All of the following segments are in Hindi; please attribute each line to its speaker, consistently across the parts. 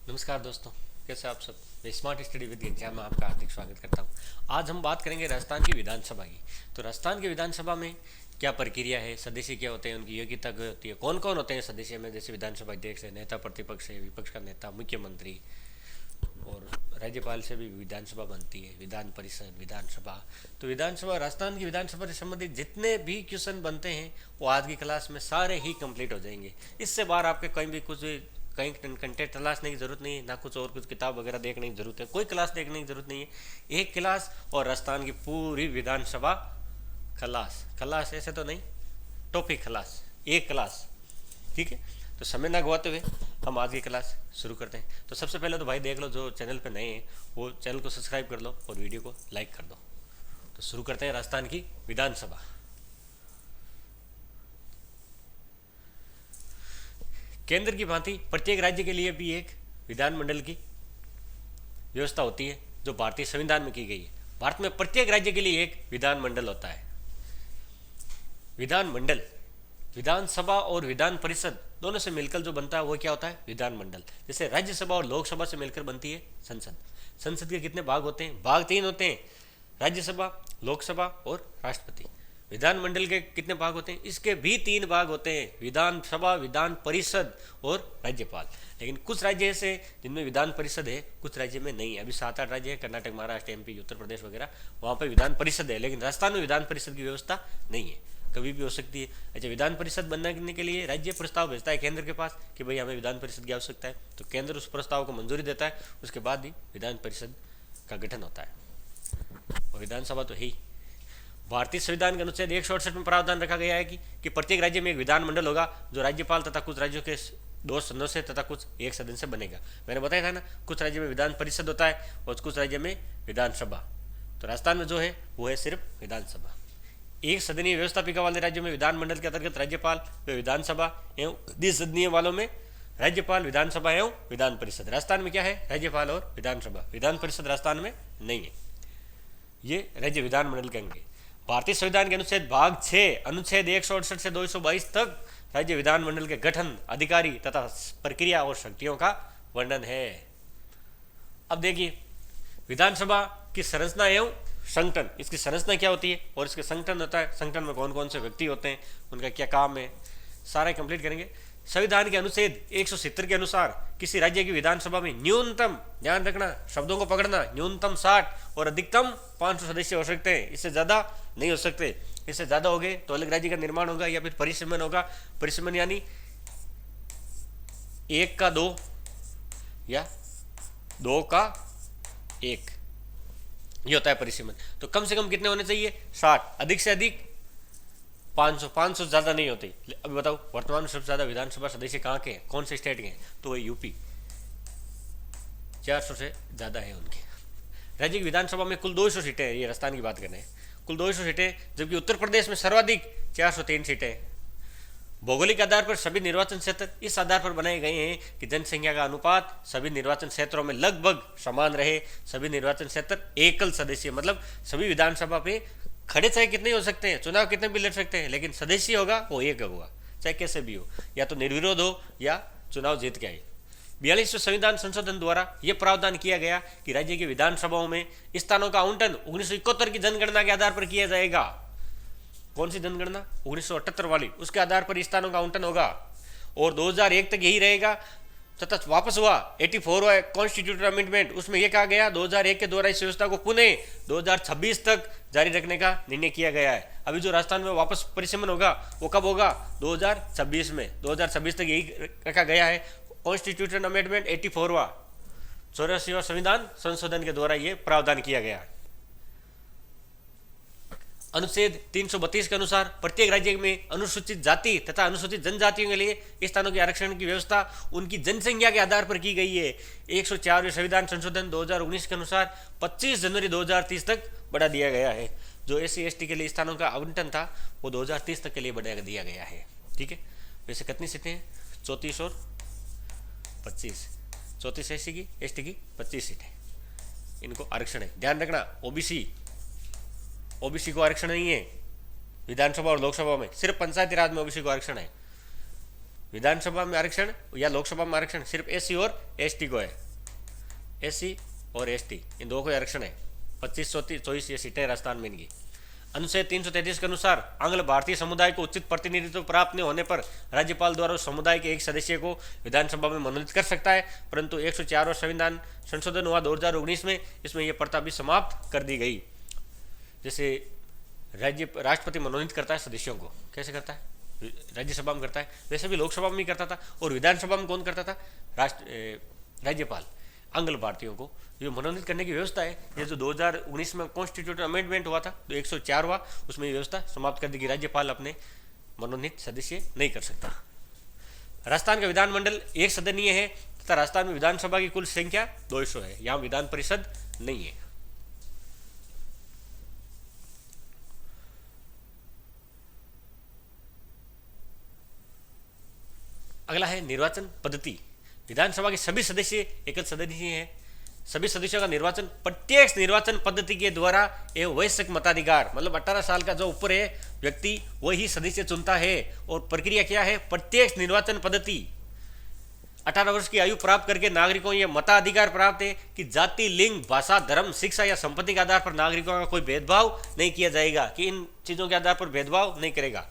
Speaker 1: नमस्कार दोस्तों, कैसे आप सब। मैं स्मार्ट स्टडी विद एग्जाम में आपका हार्दिक स्वागत करता हूं। आज हम बात करेंगे राजस्थान की विधानसभा की। तो राजस्थान की विधानसभा में क्या प्रक्रिया है, सदस्य क्या होते हैं, उनकी योग्यता क्या होती है, कौन कौन होते हैं सदस्य में, जैसे विधानसभा अध्यक्ष है, नेता प्रतिपक्ष है, विपक्ष का नेता, मुख्यमंत्री, और राज्यपाल से भी विधानसभा बनती है, विधान परिषद, विधानसभा। तो विधानसभा, राजस्थान की विधानसभा से संबंधित जितने भी क्वेश्चन बनते हैं वो आज की क्लास में सारे ही कंप्लीट हो जाएंगे। इससे बाहर आपके कहीं भी कुछ कहीं कंटेंट तलाशने की जरूरत नहीं है, ना कुछ और कुछ किताब वगैरह देखने की जरूरत है, कोई क्लास देखने की जरूरत नहीं है। एक क्लास और राजस्थान की पूरी विधानसभा क्लास। क्लास ऐसे तो नहीं, टॉपिक क्लास, एक क्लास। ठीक है, तो समय ना गवाते हुए हम आज की क्लास शुरू करते हैं। तो सबसे पहले तो भाई देख लो, जो चैनल पे नए हैं वो चैनल को सब्सक्राइब कर लो और वीडियो को लाइक कर दो। तो शुरू करते हैं राजस्थान की विधानसभा। केंद्र की भांति प्रत्येक राज्य के लिए भी एक विधानमंडल की व्यवस्था होती है, जो भारतीय संविधान में की गई है। भारत में प्रत्येक राज्य के लिए एक विधानमंडल होता है। विधानमंडल, विधानसभा और विधान परिषद दोनों से मिलकर जो बनता है वो क्या होता है, विधानमंडल। जैसे राज्यसभा और लोकसभा से मिलकर बनती है संसद। संसद के कितने भाग होते हैं, भाग तीन होते हैं, राज्यसभा, लोकसभा और राष्ट्रपति। विधानमंडल के कितने भाग होते हैं, इसके भी तीन भाग होते हैं, विधानसभा, विधान परिषद और राज्यपाल। लेकिन कुछ राज्य ऐसे जिनमें विधान परिषद है, कुछ राज्य में नहीं है। अभी 7-8 राज्य है, कर्नाटक, महाराष्ट्र, एमपी, उत्तर प्रदेश वगैरह, वहाँ पर विधान परिषद है। लेकिन राजस्थान में विधान परिषद की व्यवस्था नहीं है, कभी भी हो सकती है। अच्छा, विधान परिषद बनने के लिए राज्य प्रस्ताव भेजता है केंद्र के पास कि भाई हमें विधान परिषद की आवश्यकता है, तो केंद्र उस प्रस्ताव को मंजूरी देता है, उसके बाद ही विधान परिषद का गठन होता है। और विधानसभा तो है ही। भारतीय संविधान के अनुच्छेद 168 में प्रावधान रखा गया है कि प्रत्येक राज्य में एक विधानमंडल होगा, जो राज्यपाल तथा कुछ राज्यों के 2 सदनों से तथा कुछ एक सदन से बनेगा। मैंने बताया था ना, कुछ राज्य में विधान परिषद होता है और कुछ राज्य में विधानसभा। तो राजस्थान में जो है वो है सिर्फ विधानसभा। एक सदनीय व्यवस्थापिका वाले राज्यों में विधानमंडल के अंतर्गत राज्यपाल व विधानसभा एवं द्विसदनीय वालों में राज्यपाल, विधानसभा एवं विधान परिषद। राजस्थान में क्या है, राज्यपाल और विधानसभा। विधान परिषद राजस्थान में नहीं है। ये राज्य विधानमंडल के अंग है। भारतीय संविधान के अनुच्छेद भाग 6 अनुच्छेद 168 से 222 तक राज्य विधानमंडल के गठन, अधिकारी तथा प्रक्रिया और शक्तियों का वर्णन है। अब देखिए, विधानसभा की संरचना एवं संगठन, इसकी संरचना क्या होती है और इसके संगठन होता है, संगठन में कौन कौन से व्यक्ति होते हैं, उनका क्या काम है, सारा कंप्लीट करेंगे। संविधान के अनुच्छेद 170 के अनुसार किसी राज्य की विधानसभा में न्यूनतम, ध्यान रखना शब्दों को पकड़ना, न्यूनतम 60 और अधिकतम 500 सदस्य हो सकते हैं, इससे ज्यादा नहीं हो सकते। इससे ज्यादा हो गए तो अलग राज्य का निर्माण होगा या फिर परिसमन होगा। परिसमन यानी 1 का 2 या 2 का 1, ये होता है परिसीमन। तो कम से कम कितने होने चाहिए, 60, अधिक से अधिक 500। 500 ज्यादा नहीं होते। अभी बताओ, वर्तमान में सबसे ज्यादा विधानसभा सदस्य कहाँ के हैं, कौन से स्टेट के हैं, तो वो यूपी, 400 से ज्यादा है उनके। राज्य की विधानसभा में कुल 200 सीटें हैं, ये राजस्थान की बात कर रहे हैं, कुल 200 सीटें, जबकि उत्तर प्रदेश में सर्वाधिक 403 सीटें। भौगोलिक आधार पर सभी निर्वाचन क्षेत्र इस आधार पर बनाए गए हैं कि जनसंख्या का अनुपात सभी निर्वाचन क्षेत्रों में लगभग समान रहे। सभी निर्वाचन क्षेत्र एकल सदस्य, मतलब सभी विधानसभा पे खड़े चाहे कितने हो सकते हैं, चुनाव कितने भी लड़ सकते हैं, लेकिन सदस्य होगा वो एक होगा, चाहे कैसे भी हो, या तो निर्विरोध हो या चुनाव जीत के आए। 42वें संविधान संशोधन द्वारा यह प्रावधान किया गया कि राज्य की विधानसभाओं में स्थानों का आवंटन 1971 की जनगणना के आधार पर किया जाएगा। कौन सी जनगणना, 1978 वाली, उसके आधार पर स्थानों का आवंटन होगा और 2001 तक यही रहेगा। तथा वापस हुआ 84 कॉन्स्टिट्यूशन अमेंडमेंट, उसमें यह कहा गया 2001 के द्वारा इस व्यवस्था को पुनः 2026 तक जारी रखने का निर्णय किया गया है। अभी जो राजस्थान में वापस परिसमन होगा वो कब होगा, 2026 में। 2026 तक यही रखा गया है। कॉन्स्टिट्यूशन अमेंडमेंट 84वां, 84वां संविधान संशोधन के द्वारा यह प्रावधान किया गया है। अनुच्छेद 332 के अनुसार प्रत्येक राज्य में अनुसूचित जाति तथा अनुसूचित जनजातियों के लिए स्थानों के आरक्षण की व्यवस्था उनकी जनसंख्या के आधार पर की गई है। 104वें संविधान संशोधन 2019 के अनुसार 25 जनवरी 2030 तक बढ़ा दिया गया है। जो SC/ST के लिए स्थानों का आवंटन था वो 2030 तक के लिए बढ़ा दिया गया है। ठीक है, वैसे कितनी सीटें हैं, 34 और 25, 34 SC की, ST की 25 सीटें, इनको आरक्षण है। ध्यान रखना, ओबीसी को आरक्षण नहीं है विधानसभा और लोकसभा में, सिर्फ पंचायती राज में ओबीसी को आरक्षण है। विधानसभा में आरक्षण या लोकसभा में आरक्षण सिर्फ एससी और एसटी को है। एससी और एसटी इन दो को आरक्षण है। 2524 ये सीटें राजस्थान में इनकी। अनुच्छेद 333 के अनुसार आंग्ल भारतीय समुदाय को उचित प्रतिनिधित्व प्राप्त नहीं होने पर राज्यपाल द्वारा उस समुदाय के एक सदस्य को विधानसभा में मनोनीत कर सकता है, परंतु 104 और संविधान संशोधन हुआ 2019 में, इसमें यह प्रथा भी समाप्त कर दी गई। जैसे राष्ट्रपति मनोनीत करता है सदस्यों को, कैसे करता है? राज्यसभा में करता है, वैसे भी लोकसभा में भी करता था। और विधानसभा में कौन करता था? राज्यपाल। आंग्ल भारतीयों को जो मनोनीत करने की व्यवस्था है, ये जो 2019 में कॉन्स्टिट्यूशन अमेंडमेंट हुआ था, तो 104 हुआ, उसमें ये व्यवस्था समाप्त कर दी कि राज्यपाल अपने मनोनीत सदस्य नहीं कर सकता। राजस्थान का विधानमंडल एक सदनीय है तथा राजस्थान में विधानसभा की कुल संख्या 200 है। यहाँ विधान परिषद नहीं है। अगला है निर्वाचन पद्धति। विधानसभा के सभी सदस्य एकल सदनीय हैं। सभी सदस्यों का निर्वाचन प्रत्यक्ष निर्वाचन पद्धति के द्वारा एवं वयस्क मताधिकार, मतलब 18 साल का जो ऊपर है व्यक्ति वही सदस्य चुनता है। और प्रक्रिया क्या है? प्रत्यक्ष निर्वाचन पद्धति। 18 वर्ष की आयु प्राप्त करके नागरिकों ये मताधिकार प्राप्त है कि जाति, लिंग, भाषा, धर्म, शिक्षा या संपत्ति के आधार पर नागरिकों का कोई भेदभाव नहीं किया जाएगा, कि इन चीजों के आधार पर भेदभाव नहीं करेगा।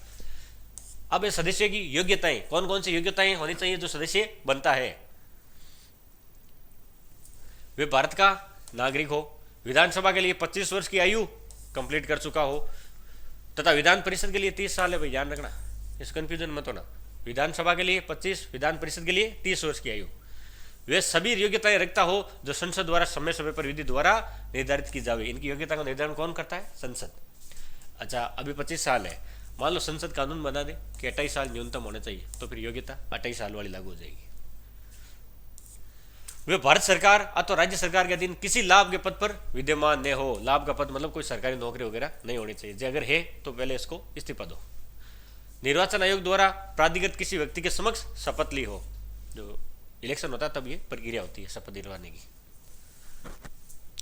Speaker 1: अब ये सदस्य की योग्यताएं, कौन कौन सी योग्यताएं होनी चाहिए जो सदस्य बनता है? वे भारत का नागरिक हो, विधानसभा के लिए 25 वर्ष की आयु कंप्लीट कर चुका हो, तथा विधान परिषद के लिए 30 साल है। भाई ध्यान रखना, इस कंफ्यूजन मत होना। विधानसभा के लिए 25, विधान परिषद के लिए 30 वर्ष की आयु। वे सभी योग्यताएं रखता हो जो संसद द्वारा समय समय पर विधि द्वारा निर्धारित की जाए। इनकी योग्यता का निर्धारण कौन करता है? संसद। अच्छा, अभी 25 साल है, मान लो संसद कानून बना दे कि 28 साल न्यूनतम होना चाहिए, तो फिर योग्यता 28 साल वाली लागू हो जाएगी। वे भारत सरकार अथवा राज्य सरकार के अधीन किसी लाभ के पद पर विद्यमान न हो। लाभ का पद मतलब कोई सरकारी नौकरी वगैरह नहीं होनी चाहिए। अगर है तो पहले इसको इस्तीफा दो। निर्वाचन आयोग द्वारा प्राधिकृत किसी व्यक्ति के समक्ष शपथ ली हो। जो इलेक्शन होता है तब ये प्रक्रिया होती है शपथ दिलवाने की।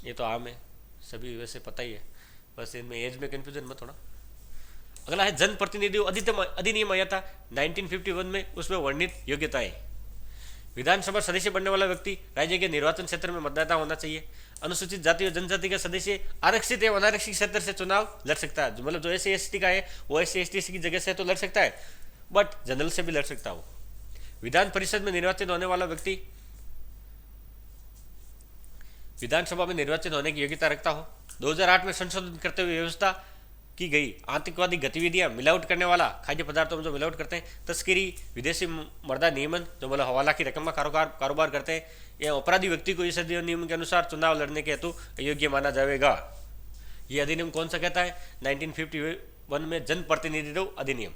Speaker 1: ये तो आम है, सभी वैसे पता ही है, बस इनमें एज में कंफ्यूजन मत होना। अगला है जनप्रतिनिधि अधिनियम आया था 1951 में, उसमें वर्णित योग्यताएं। विधानसभा सदस्य बनने वाला व्यक्ति राज्य के निर्वाचन क्षेत्र में मतदाता होना चाहिए। अनुसूचित जाति और जनजाति का सदस्य आरक्षित एवं अनारक्षित क्षेत्र से चुनाव लड़ सकता है। मतलब जो एससी एसटी का है वो एससी एसटी की जगह से तो लड़ सकता है, बट जनरल से भी लड़ सकता हो। विधान परिषद में निर्वाचित होने वाला व्यक्ति विधानसभा में निर्वाचित होने की योग्यता रखता हो। 2008 में संशोधन करते हुए व्यवस्था की गई। आतंकवादी गतिविधियां, मिलावट करने वाला, खाद्य पदार्थों में जो मिलावट करते हैं, तस्करी, विदेशी मर्दा नियमन जो मतलब हवाला की रकम का कारोबार करते हैं, या अपराधी व्यक्ति को इस अधिनियम के अनुसार चुनाव लड़ने के हेतु अयोग्य माना जाएगा। यह अधिनियम कौन सा कहता है? 1951 में जनप्रतिनिधित्व अधिनियम।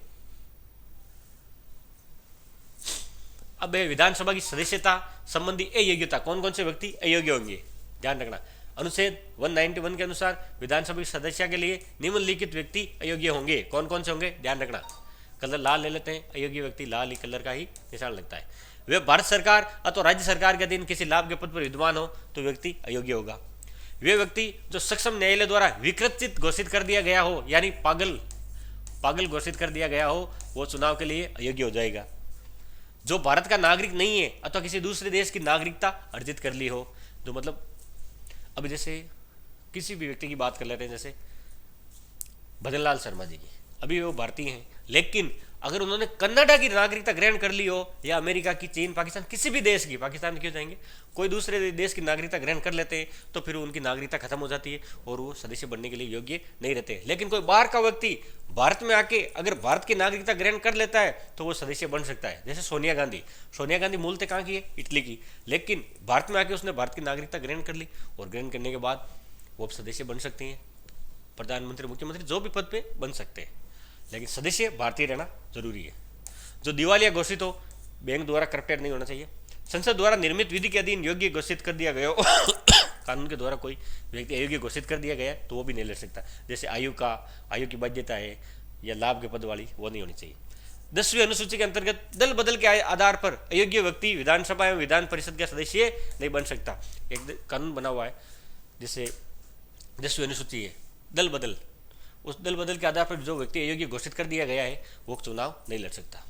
Speaker 1: अब विधानसभा की सदस्यता संबंधी अयोग्यता, कौन कौन से व्यक्ति अयोग्य होंगे, ध्यान रखना। अनुच्छेद 191 के अनुसार विधानसभा की सदस्य के लिए निम्नलिखित व्यक्ति अयोग्य होंगे। कौन कौन से होंगे, ध्यान रखना। कलर लाल ले लेते हैं, अयोग्य व्यक्ति लाल ही कलर का ही निशान लगता है। वे भारत सरकार अथवा राज्य सरकार के अधीन किसी लाभ के पद पर विद्यमान हो तो व्यक्ति अयोग्य होगा। वे व्यक्ति जो सक्षम न्यायालय द्वारा विकृत घोषित कर दिया गया हो, यानी पागल घोषित कर दिया गया हो, वो चुनाव के लिए अयोग्य हो जाएगा। जो भारत का नागरिक नहीं है अथवा किसी दूसरे देश की नागरिकता अर्जित कर ली हो, जो मतलब अभी जैसे किसी भी व्यक्ति की बात कर लेते हैं, जैसे भजनलाल शर्मा जी की, अभी वो भारतीय हैं, लेकिन अगर उन्होंने कनाडा की नागरिकता ग्रहण कर ली हो, या अमेरिका की, चीन, पाकिस्तान, किसी भी देश की, पाकिस्तान क्यों जाएंगे, कोई दूसरे देश की नागरिकता ग्रहण कर लेते हैं, तो फिर उनकी नागरिकता खत्म हो जाती है और वो सदस्य बनने के लिए योग्य नहीं रहते। लेकिन कोई बाहर का व्यक्ति भारत में आके अगर भारत की नागरिकता ग्रहण कर लेता है तो वो सदस्य बन सकता है। जैसे सोनिया गांधी मूलतः कहाँ की है? इटली की, लेकिन भारत में आके उसने भारत की नागरिकता ग्रहण कर ली, और ग्रहण करने के बाद वो सदस्य बन सकती हैं। प्रधानमंत्री, मुख्यमंत्री जो भी पद पे बन सकते हैं, लेकिन सदस्य भारतीय रहना जरूरी है। जो दिवालिया घोषित हो, बैंक द्वारा करप्टेड नहीं होना चाहिए। संसद द्वारा निर्मित विधि के अधीन योग्य घोषित कर दिया गया हो कानून के द्वारा कोई व्यक्ति अयोग्य घोषित कर दिया गया है तो वो भी नहीं ले सकता। जैसे आयु की बाध्यता है या लाभ के पद वाली, वो नहीं होनी चाहिए। 10वीं अनुसूची के अंतर्गत दल बदल के आधार पर अयोग्य व्यक्ति विधानसभा एवं विधान परिषद का सदस्य नहीं बन सकता। एक कानून बना हुआ है, जैसे 10वीं अनुसूची है, दल बदल, उस दल बदल के आधार पर जो व्यक्ति अयोग्य घोषित कर दिया गया है वो चुनाव नहीं लड़ सकता।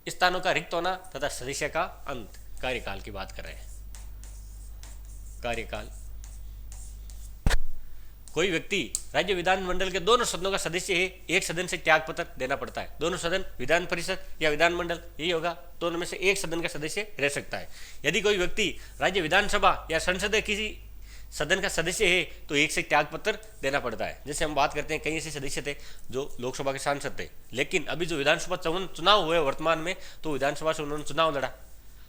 Speaker 1: स्थानों का रिक्त होना तथा सदस्य का अंत। कार्यकाल की बात कर रहे हैं। कार्यकाल, कोई व्यक्ति राज्य विधानमंडल के दोनों सदनों का सदस्य है, एक सदन से त्याग पत्र देना पड़ता है। दोनों सदन, विधान परिषद या विधानमंडल, यही होगा, दोनों में से एक सदन का सदस्य रह सकता है। यदि कोई व्यक्ति राज्य विधानसभा या संसद किसी सदन का सदस्य है तो एक से त्याग पत्र देना पड़ता है। जैसे हम बात करते हैं, कई ऐसे सदस्य थे जो लोकसभा के सांसद थे, लेकिन अभी जो विधानसभा चुनाव हुए वर्तमान में, तो विधानसभा से उन्होंने चुनाव लड़ा,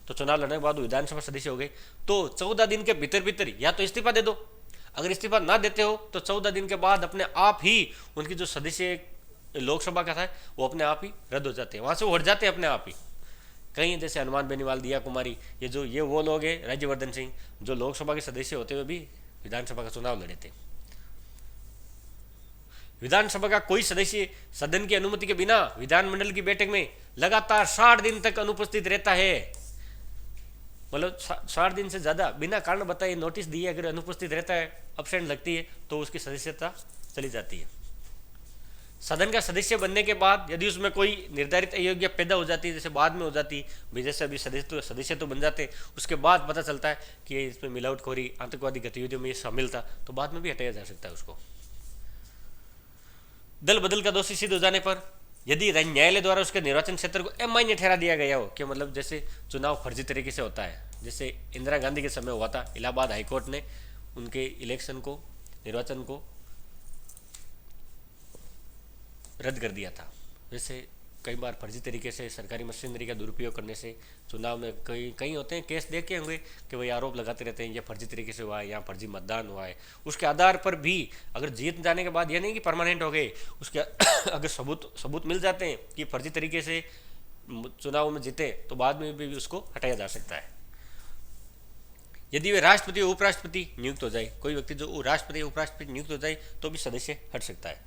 Speaker 1: तो चुनाव लड़ने के बाद विधानसभा सदस्य हो गए, तो 14 दिन के भीतर भीतर या तो इस्तीफा दे दो, अगर इस्तीफा ना देते हो तो 14 दिन के बाद अपने आप ही उनकी जो सदस्य लोकसभा का था वो अपने आप ही रद्द हो जाते हैं, वहां से वो हट जाते हैं अपने आप ही। कहीं जैसे हनुमान बेनीवाल, दिया कुमारी, ये वो लोग हैं, राज्यवर्धन सिंह, जो लोकसभा के सदस्य होते हुए भी विधानसभा का चुनाव लड़े थे। विधानसभा का कोई सदस्य सदन की अनुमति के बिना विधानमंडल की बैठक में लगातार 60 दिन तक अनुपस्थित रहता है, मतलब 60 दिन से ज्यादा बिना कारण बताए नोटिस दिए अगर अनुपस्थित रहता है, अब्सेंट लगती है, तो उसकी सदस्यता चली जाती है। सदन का सदस्य बनने के बाद यदि उसमें कोई निर्धारित अयोग्य पैदा हो जाती है, जैसे बाद में हो जाती, जैसे अभी सदस्य तो बन जाते, उसके बाद पता चलता है कि इसमें मिलावटखोरी, आतंकवादी गतिविधियों में ये शामिल था, तो बाद में भी हटाया जा सकता है उसको। दल बदल का दोषी सिद्ध हो जाने पर यदि न्यायालय द्वारा उसके निर्वाचन क्षेत्र को अमान्य ठहरा दिया गया हो, कि मतलब जैसे चुनाव फर्जी तरीके से होता है, जैसे इंदिरा गांधी के समय हुआ था, इलाहाबाद हाईकोर्ट ने उनके इलेक्शन को, निर्वाचन को रद्द कर दिया था। वैसे कई बार फर्जी तरीके से सरकारी मशीनरी का दुरुपयोग करने से चुनाव में कई होते हैं, केस देखे होंगे कि वही आरोप लगाते रहते हैं, ये फर्जी तरीके से हुआ है, यहाँ फर्जी मतदान हुआ है। उसके आधार पर भी अगर जीत जाने के बाद, यह नहीं कि परमानेंट हो गए, उसके अगर सबूत मिल जाते हैं कि फर्जी तरीके से चुनाव में जीते, तो बाद में भी उसको हटाया जा सकता है। यदि वे राष्ट्रपति और उपराष्ट्रपति नियुक्त हो जाए, कोई व्यक्ति जो राष्ट्रपति उपराष्ट्रपति नियुक्त हो जाए तो भी सदस्य हट सकता है।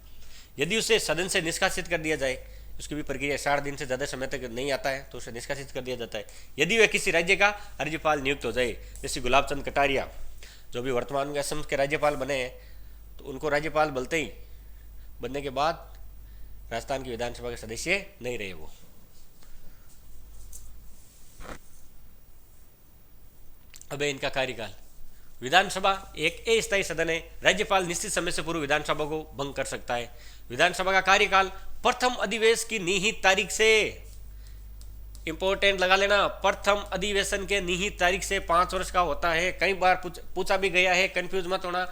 Speaker 1: यदि उसे सदन से निष्कासित कर दिया जाए, उसकी भी प्रक्रिया 60 दिन से ज़्यादा समय तक नहीं आता है तो उसे निष्कासित कर दिया जाता है। यदि वह किसी राज्य का राज्यपाल नियुक्त हो जाए, जैसे गुलाब चंद कटारिया जो भी वर्तमान में असम के राज्यपाल बने हैं, तो उनको राज्यपाल बनने के बाद राजस्थान की विधानसभा के सदस्य नहीं रहे वो। अब इनका कार्यकाल, विधानसभा एक अस्थायी सदन है, राज्यपाल निश्चित समय से पूर्व विधानसभा को भंग कर सकता है। विधानसभा का कार्यकाल प्रथम अधिवेशन की निहित तारीख से, इंपॉर्टेंट लगा लेना, प्रथम अधिवेशन के निहित तारीख से 5 वर्ष का होता है। कई बार पूछा भी गया है, कंफ्यूज मत होना।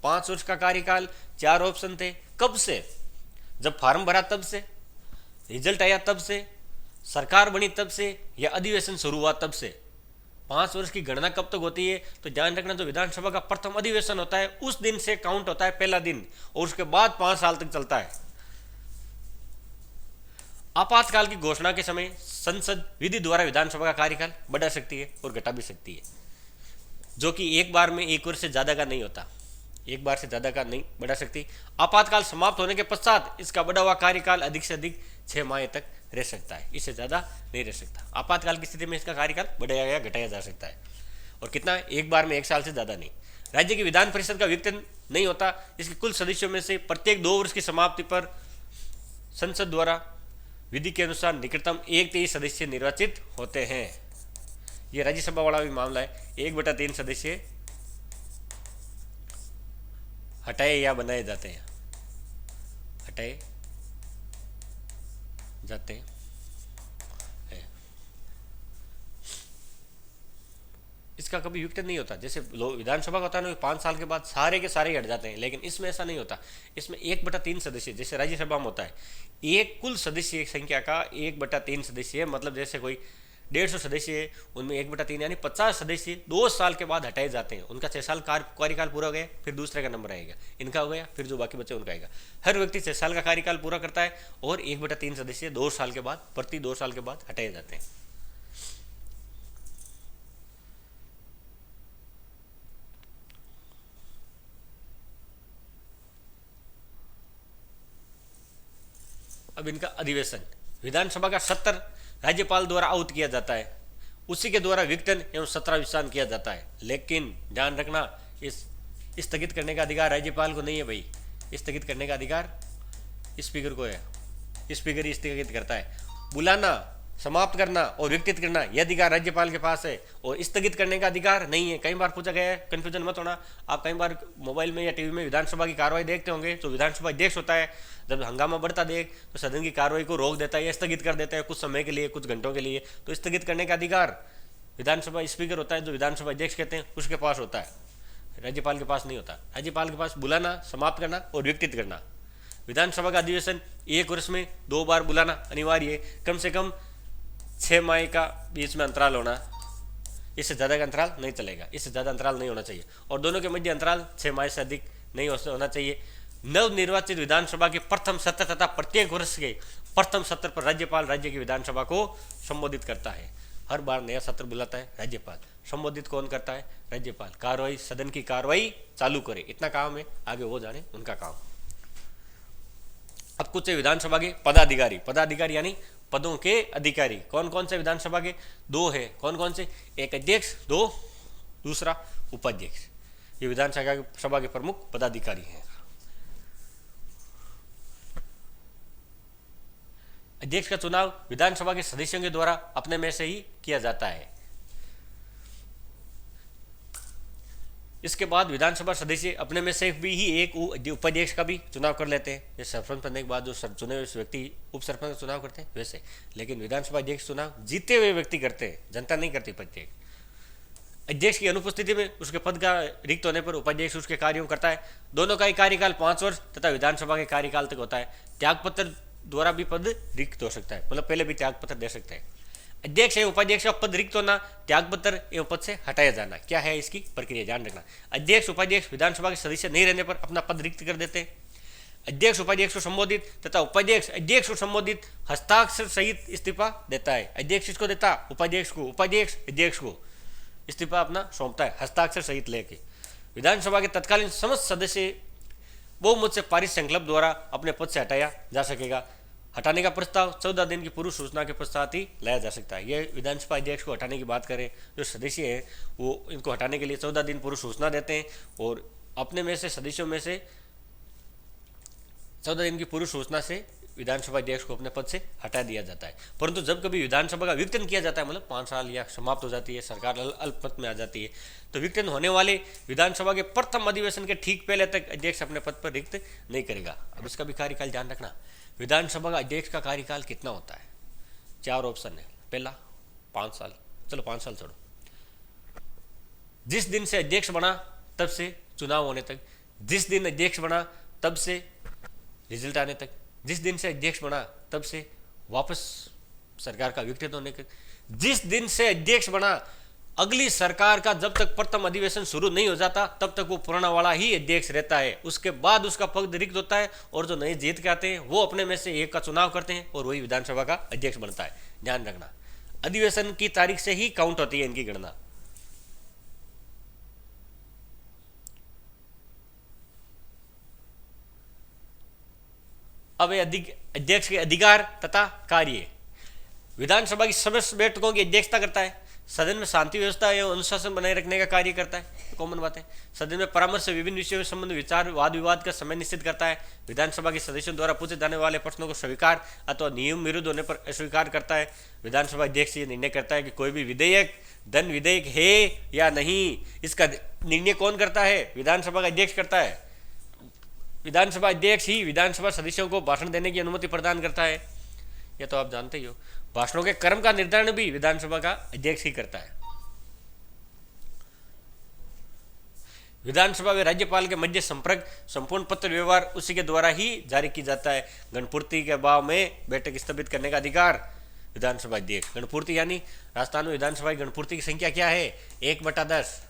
Speaker 1: 5 वर्ष का कार्यकाल, 4 ऑप्शन थे। कब से? जब फार्म भरा तब से, रिजल्ट आया तब से, सरकार बनी तब से, या अधिवेशन शुरू हुआ तब से। 5 वर्ष की गणना कब तक होती है? तो ध्यान रखना, जो विधानसभा का प्रथम अधिवेशन होता है उस दिन से काउंट होता है, पहला दिन, और उसके बाद 5 साल तक चलता है। आपातकाल की घोषणा के समय संसद विधि द्वारा विधानसभा का कार्यकाल बढ़ा सकती है और घटा भी सकती है, जो कि एक बार में 1 वर्ष से ज्यादा का नहीं होता, एक बार से ज्यादा का नहीं बढ़ा सकती। आपातकाल समाप्त होने के पश्चात इसका बढ़ा हुआ कार्यकाल अधिक से अधिक 6 माह तक रह सकता है, इससे ज्यादा नहीं रह सकता। आपातकाल की स्थिति में इसका कार्यकाल बढ़ाया या घटाया जा सकता है, और कितना? एक बार में 1 साल से ज्यादा नहीं। राज्य की विधान परिषद का विघटन नहीं होता, इसके कुल सदस्यों में से प्रत्येक 2 वर्ष की समाप्ति पर संसद द्वारा विधि के अनुसार निकटतम 1/3 सदस्य निर्वाचित होते हैं। यह राज्यसभा वाला भी मामला है, 1/3 सदस्य हटाए या बनाए जाते हैं, हटाए जाते हैं। इसका कभी विघटन नहीं होता, जैसे विधानसभा का होता है ना, 5 साल के बाद सारे के सारे हट जाते हैं, लेकिन इसमें ऐसा नहीं होता। इसमें 1/3 सदस्य, जैसे राज्यसभा में होता है, एक कुल सदस्य संख्या का 1/3 सदस्य है, मतलब जैसे कोई 150 सदस्य है, उनमें 1/3 यानी 50 सदस्य 2 साल के बाद हटाए जाते हैं। उनका 6 साल कार्यकाल पूरा हो गया, फिर दूसरे का नंबर आएगा, इनका हो गया, फिर जो बाकी बचे उनका आएगा। हर व्यक्ति 6 साल का कार्यकाल पूरा करता है, और 1/3 सदस्य 2 साल के बाद, प्रति 2 साल के बाद हटाए जाते हैं। अब इनका अधिवेशन, विधानसभा का 70 राज्यपाल द्वारा आहुत किया जाता है, उसी के द्वारा विघटन एवं 17 विस्तार किया जाता है। लेकिन ध्यान रखना, इस स्थगित करने का अधिकार राज्यपाल को नहीं है भाई, स्थगित करने का अधिकार स्पीकर को है, स्पीकर ही स्थगित करता है। बुलाना समाप्त करना और विकसित करना यह अधिकार राज्यपाल के पास है, और स्थगित करने का अधिकार नहीं है। कई बार पूछा गया है, कंफ्यूजन मत होना। आप कई बार मोबाइल में या टीवी में विधानसभा की कार्रवाई देखते होंगे, तो विधानसभा अध्यक्ष होता है, जब हंगामा बढ़ता देख तो सदन की कार्रवाई को रोक देता है या स्थगित कर देता है कुछ समय के लिए, कुछ घंटों के लिए। तो स्थगित करने का अधिकार विधानसभा स्पीकर होता है, जो विधानसभा अध्यक्ष कहते हैं, उसके पास होता है, राज्यपाल के पास नहीं होता। राज्यपाल के पास बुलाना, समाप्त करना और विकसित करना। विधानसभा का अधिवेशन 1 वर्ष में 2 बार बुलाना अनिवार्य है। कम से कम 6 माह का बीच में अंतराल होना, इससे ज़्यादा का अंतराल नहीं चलेगा, इससे ज़्यादा अंतराल नहीं होना चाहिए, और दोनों के मध्य अंतराल 6 माह से अधिक नहीं होना चाहिए। नवनिर्वाचित विधानसभा के प्रथम सत्र तथा प्रत्येक वर्ष के प्रथम सत्र पर राज्यपाल राज्य की विधानसभा को संबोधित करता है। हर बार नया सत्र बुलाता है राज्यपाल, संबोधित कौन करता है? राज्यपाल। कार्रवाई, सदन की कार्रवाई चालू करे, इतना काम है, आगे वो जाने उनका काम। अब कुछ विधानसभा के पदाधिकारी, पदाधिकारी यानी पदों के अधिकारी। कौन कौन से विधानसभा के? 2 है। कौन कौन से? एक अध्यक्ष, 2 दूसरा उपाध्यक्ष। ये विधानसभा के प्रमुख पदाधिकारी हैं। अध्यक्ष का चुनाव विधानसभा के सदस्यों के द्वारा अपने में से ही किया जाता है। इसके बाद विधानसभा सदस्य अपने में से भी ही एक उपाध्यक्ष का भी चुनाव कर लेते हैं। जैसे सरपंच बनने के बाद जो चुने हुए व्यक्ति उप सरपंच का चुनाव करते हैं वैसे, लेकिन विधानसभा अध्यक्ष चुनाव जीते हुए व्यक्ति करते हैं, जनता नहीं करती। प्रत्येक अध्यक्ष की अनुपस्थिति में उसके पद का रिक्त होने पर उपाध्यक्ष उसके कार्यों करता है। दोनों का ही कार्यकाल 5 वर्ष तथा विधानसभा के कार्यकाल तक होता है। त्यागपत्र द्वारा भी पद रिक्त हो सकता है, मतलब पहले भी त्यागपत्र दे सकते हैं। अध्यक्ष एवं उपाध्यक्ष का पद रिक्त होना, त्यागपत्र एवं पद से हटाया जाना, क्या है इसकी प्रक्रिया, ध्यान रखना। अध्यक्ष उपाध्यक्ष विधानसभा के सदस्य नहीं रहने पर अपना पद रिक्त कर देते हैं। अध्यक्ष उपाध्यक्ष को संबोधित तथा उपाध्यक्ष अध्यक्ष को संबोधित हस्ताक्षर सहित इस्तीफा देता है। अध्यक्ष इसको देता उपाध्यक्ष को, उपाध्यक्ष अध्यक्ष को इस्तीफा अपना सौंपता है हस्ताक्षर सहित लेके। विधानसभा के तत्कालीन समस्त सदस्य बहुमत से पारित संकल्प द्वारा अपने पद से हटाया जा सकेगा। हटाने का प्रस्ताव 14 दिन की पूर्व सूचना के पश्चात ही लाया जा सकता है। यह विधानसभा अध्यक्ष को हटाने की बात करें, जो सदस्य हैं वो इनको हटाने के लिए 14 दिन पूर्व सूचना देते हैं, और अपने में से सदस्यों में से 14 दिन की पूर्व सूचना से विधानसभा अध्यक्ष को अपने पद से हटा दिया जाता है। परंतु जब कभी विधानसभा का विघटन किया जाता है, मतलब 5 साल या समाप्त हो जाती है, सरकार अल्पमत में आ जाती है, तो विघटन होने वाले विधानसभा के प्रथम अधिवेशन के ठीक पहले तक अध्यक्ष अपने पद पर रिक्त नहीं करेगा। अब इसका भी कार्यकाल ध्यान रखना। विधानसभा का अध्यक्ष का कार्यकाल कितना होता है? 4 ऑप्शन है। पहला 5 साल, चलो 5 साल छोड़ो, जिस दिन से अध्यक्ष बना तब से चुनाव होने तक, जिस दिन अध्यक्ष बना तब से रिजल्ट आने तक, जिस दिन से अध्यक्ष बना तब से वापस सरकार का विघटन होने तक, जिस दिन से अध्यक्ष बना अगली सरकार का जब तक प्रथम अधिवेशन शुरू नहीं हो जाता तब तक वो पुराना वाला ही अध्यक्ष रहता है। उसके बाद उसका पद रिक्त होता है, और जो नए जीत के आते हैं वो अपने में से एक का चुनाव करते हैं और वही विधानसभा का अध्यक्ष बनता है। ध्यान रखना, अधिवेशन की तारीख से ही काउंट होती है इनकी गणना। अब अध्यक्ष के अधिकार तथा कार्य। विधानसभा की समस्त बैठकों की अध्यक्षता करता है, सदन में शांति व्यवस्था एवं अनुशासन बनाए रखने का कार्य करता है, कॉमन बात है। सदन में परामर्श से विभिन्न विषयों से संबंधित विचार वाद विवाद का समय निश्चित करता है। विधानसभा के सदस्यों द्वारा पूछे जाने वाले प्रश्नों को स्वीकार अथवा नियम विरुद्ध होने पर अस्वीकार करता है। विधानसभा अध्यक्ष ये निर्णय करता है कि कोई भी विधेयक धन विधेयक है या नहीं, इसका निर्णय कौन करता है? विधानसभा का अध्यक्ष करता है। विधानसभा अध्यक्ष ही विधानसभा सदस्यों को भाषण देने की अनुमति प्रदान करता है, यह तो आप जानते ही हो। भाषणों के क्रम का निर्धारण भी विधानसभा का अध्यक्ष ही करता है। विधानसभा व राज्यपाल के मध्य संपर्क संपूर्ण पत्र व्यवहार उसी के द्वारा ही जारी की जाता है। गणपूर्ति के अभाव में बैठक स्थगित करने का अधिकार विधानसभा अध्यक्ष। गणपूर्ति यानी राजस्थान में विधानसभा की गणपूर्ति की संख्या क्या है? 1/10।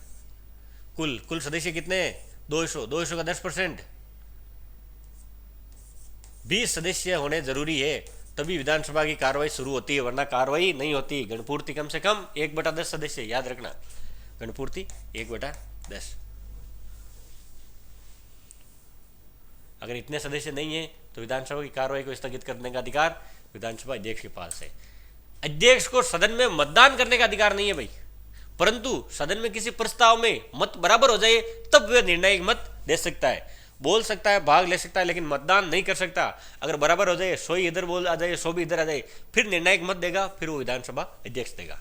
Speaker 1: कुल सदस्य कितने हैं? 200 का 10%। 20 सदस्य होने जरूरी है, तभी विधानसभा की कार्रवाई शुरू होती है, वरना कार्रवाई नहीं होती। गणपूर्ति कम से कम 1/10 सदस्य, याद रखना, गणपूर्ति 1/10। अगर इतने सदस्य नहीं है तो विधानसभा की कार्रवाई को स्थगित करने का अधिकार विधानसभा अध्यक्ष के पास है। अध्यक्ष को सदन में मतदान करने का अधिकार नहीं है भाई, परंतु सदन में किसी प्रस्ताव में मत बराबर हो जाए तब वह निर्णायक मत दे सकता है। बोल सकता है, भाग ले सकता है, लेकिन मतदान नहीं कर सकता। अगर बराबर हो जाए, 100 इधर बोल आ जाए, 100 भी इधर आ जाए, फिर निर्णायक मत देगा, फिर वो विधानसभा अध्यक्ष देगा।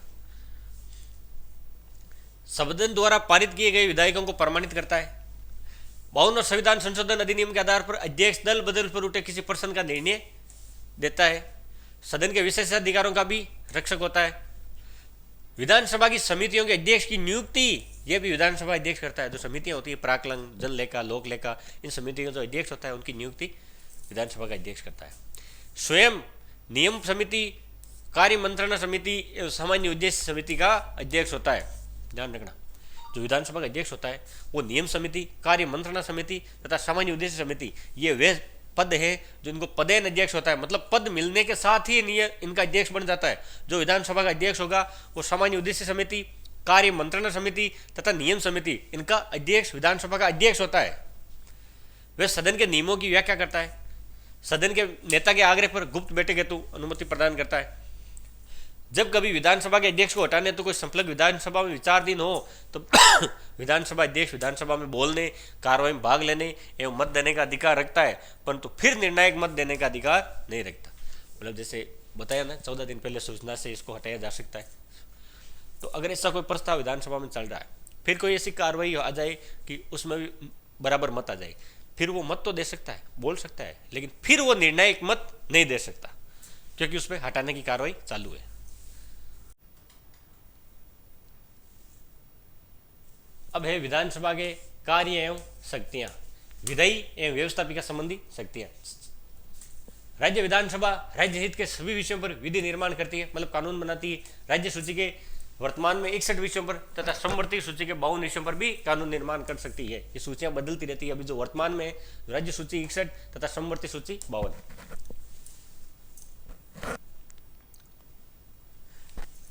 Speaker 1: सदन द्वारा पारित किए गए विधेयकों को प्रमाणित करता है। 52 संविधान संशोधन अधिनियम के आधार पर अध्यक्ष दल बदल पर उठे किसी प्रश्न का निर्णय देता है। सदन के विशेषाधिकारों का भी रक्षक होता है। विधानसभा की समितियों के अध्यक्ष की नियुक्ति यह भी विधानसभा अध्यक्ष करता है। जो समितियां होती है, प्राक्कलन, जन लेखा, लोक लेखा, इन समितियों का जो अध्यक्ष होता है उनकी नियुक्ति विधानसभा का अध्यक्ष करता है। स्वयं नियम समिति, कार्य मंत्रणा समिति एवं सामान्य उद्देश्य समिति का अध्यक्ष होता है। ध्यान रखना, जो विधानसभा का अध्यक्ष होता है वो नियम समिति, कार्य मंत्रणा समिति तथा सामान्य उद्देश्य समिति, ये वे पद है जो इनको पदेन अध्यक्ष होता है, मतलब पद मिलने के साथ ही इनका अध्यक्ष बन जाता है। जो विधानसभा का अध्यक्ष होगा वो सामान्य उद्देश्य समिति, कार्य मंत्रणा समिति तथा नियम समिति, इनका अध्यक्ष विधानसभा का अध्यक्ष होता है। वह सदन के नियमों की व्याख्या करता है। सदन के नेता के आग्रह पर गुप्त बैठक हेतु अनुमति प्रदान करता है। जब कभी विधानसभा के अध्यक्ष को हटाने तो कोई संपलक विधानसभा में विचाराधीन हो तो विधानसभा अध्यक्ष विधानसभा में बोलने, कार्रवाई में भाग लेने एवं मत देने का अधिकार रखता है, परंतु फिर निर्णायक मत देने का अधिकार नहीं रखता। मतलब जैसे बताया ना, 14 दिन पहले सूचना से इसको हटाया जा सकता है। तो अगर ऐसा कोई प्रस्ताव विधानसभा में चल रहा है, फिर कोई ऐसी कार्रवाई आ जाए कि उसमें भी बराबर मत आ जाए, फिर वो मत तो दे सकता है, बोल सकता है, लेकिन फिर वो निर्णायक मत नहीं दे सकता, क्योंकि उस पर हटाने की कार्रवाई चालू है। अब है विधानसभा के कार्य एवं शक्तियां, विधायी एवं व्यवस्थापिका संबंधी शक्तियां। राज्य विधानसभा राज्य हित के सभी विषयों पर विधि निर्माण करती है, मतलब कानून बनाती है। राज्य सूची के वर्तमान में 61 विषयों पर तथा समवर्ती सूची के 52 विषयों पर भी कानून निर्माण कर सकती है। ये सूचियां बदलती रहती है। अभी जो वर्तमान में राज्य सूची 61 तथा समवर्ती सूची 52।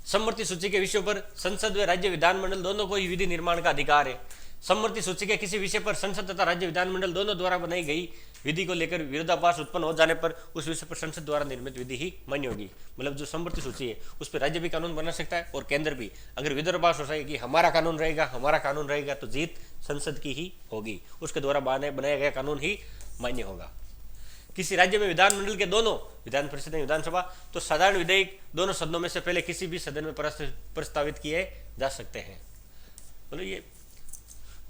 Speaker 1: समवर्ती सूची के विषयों पर संसद व राज्य विधानमंडल दोनों को ही विधि निर्माण का अधिकार है। समवर्ती सूची के किसी विषय पर संसद तथा राज्य विधानमंडल दोनों द्वारा बनाई गई विधि को लेकर विरोधाभास उत्पन्न हो जाने पर उस विषय पर संसद द्वारा निर्मित विधि ही मान्य होगी। मतलब जो समवर्ती सूची है उस पर राज्य भी कानून बना सकता है और केंद्र भी। अगर विरोधाभास हो जाए कि हमारा कानून रहेगा तो जीत संसद की ही होगी, उसके द्वारा बनाया गया कानून ही मान्य होगा। किसी राज्य में विधानमंडल के दोनों, विधान परिषद और विधानसभा, तो साधारण विधेयक दोनों सदनों में से पहले किसी भी सदन में प्रस्तावित किए जा सकते हैं। बोलो ये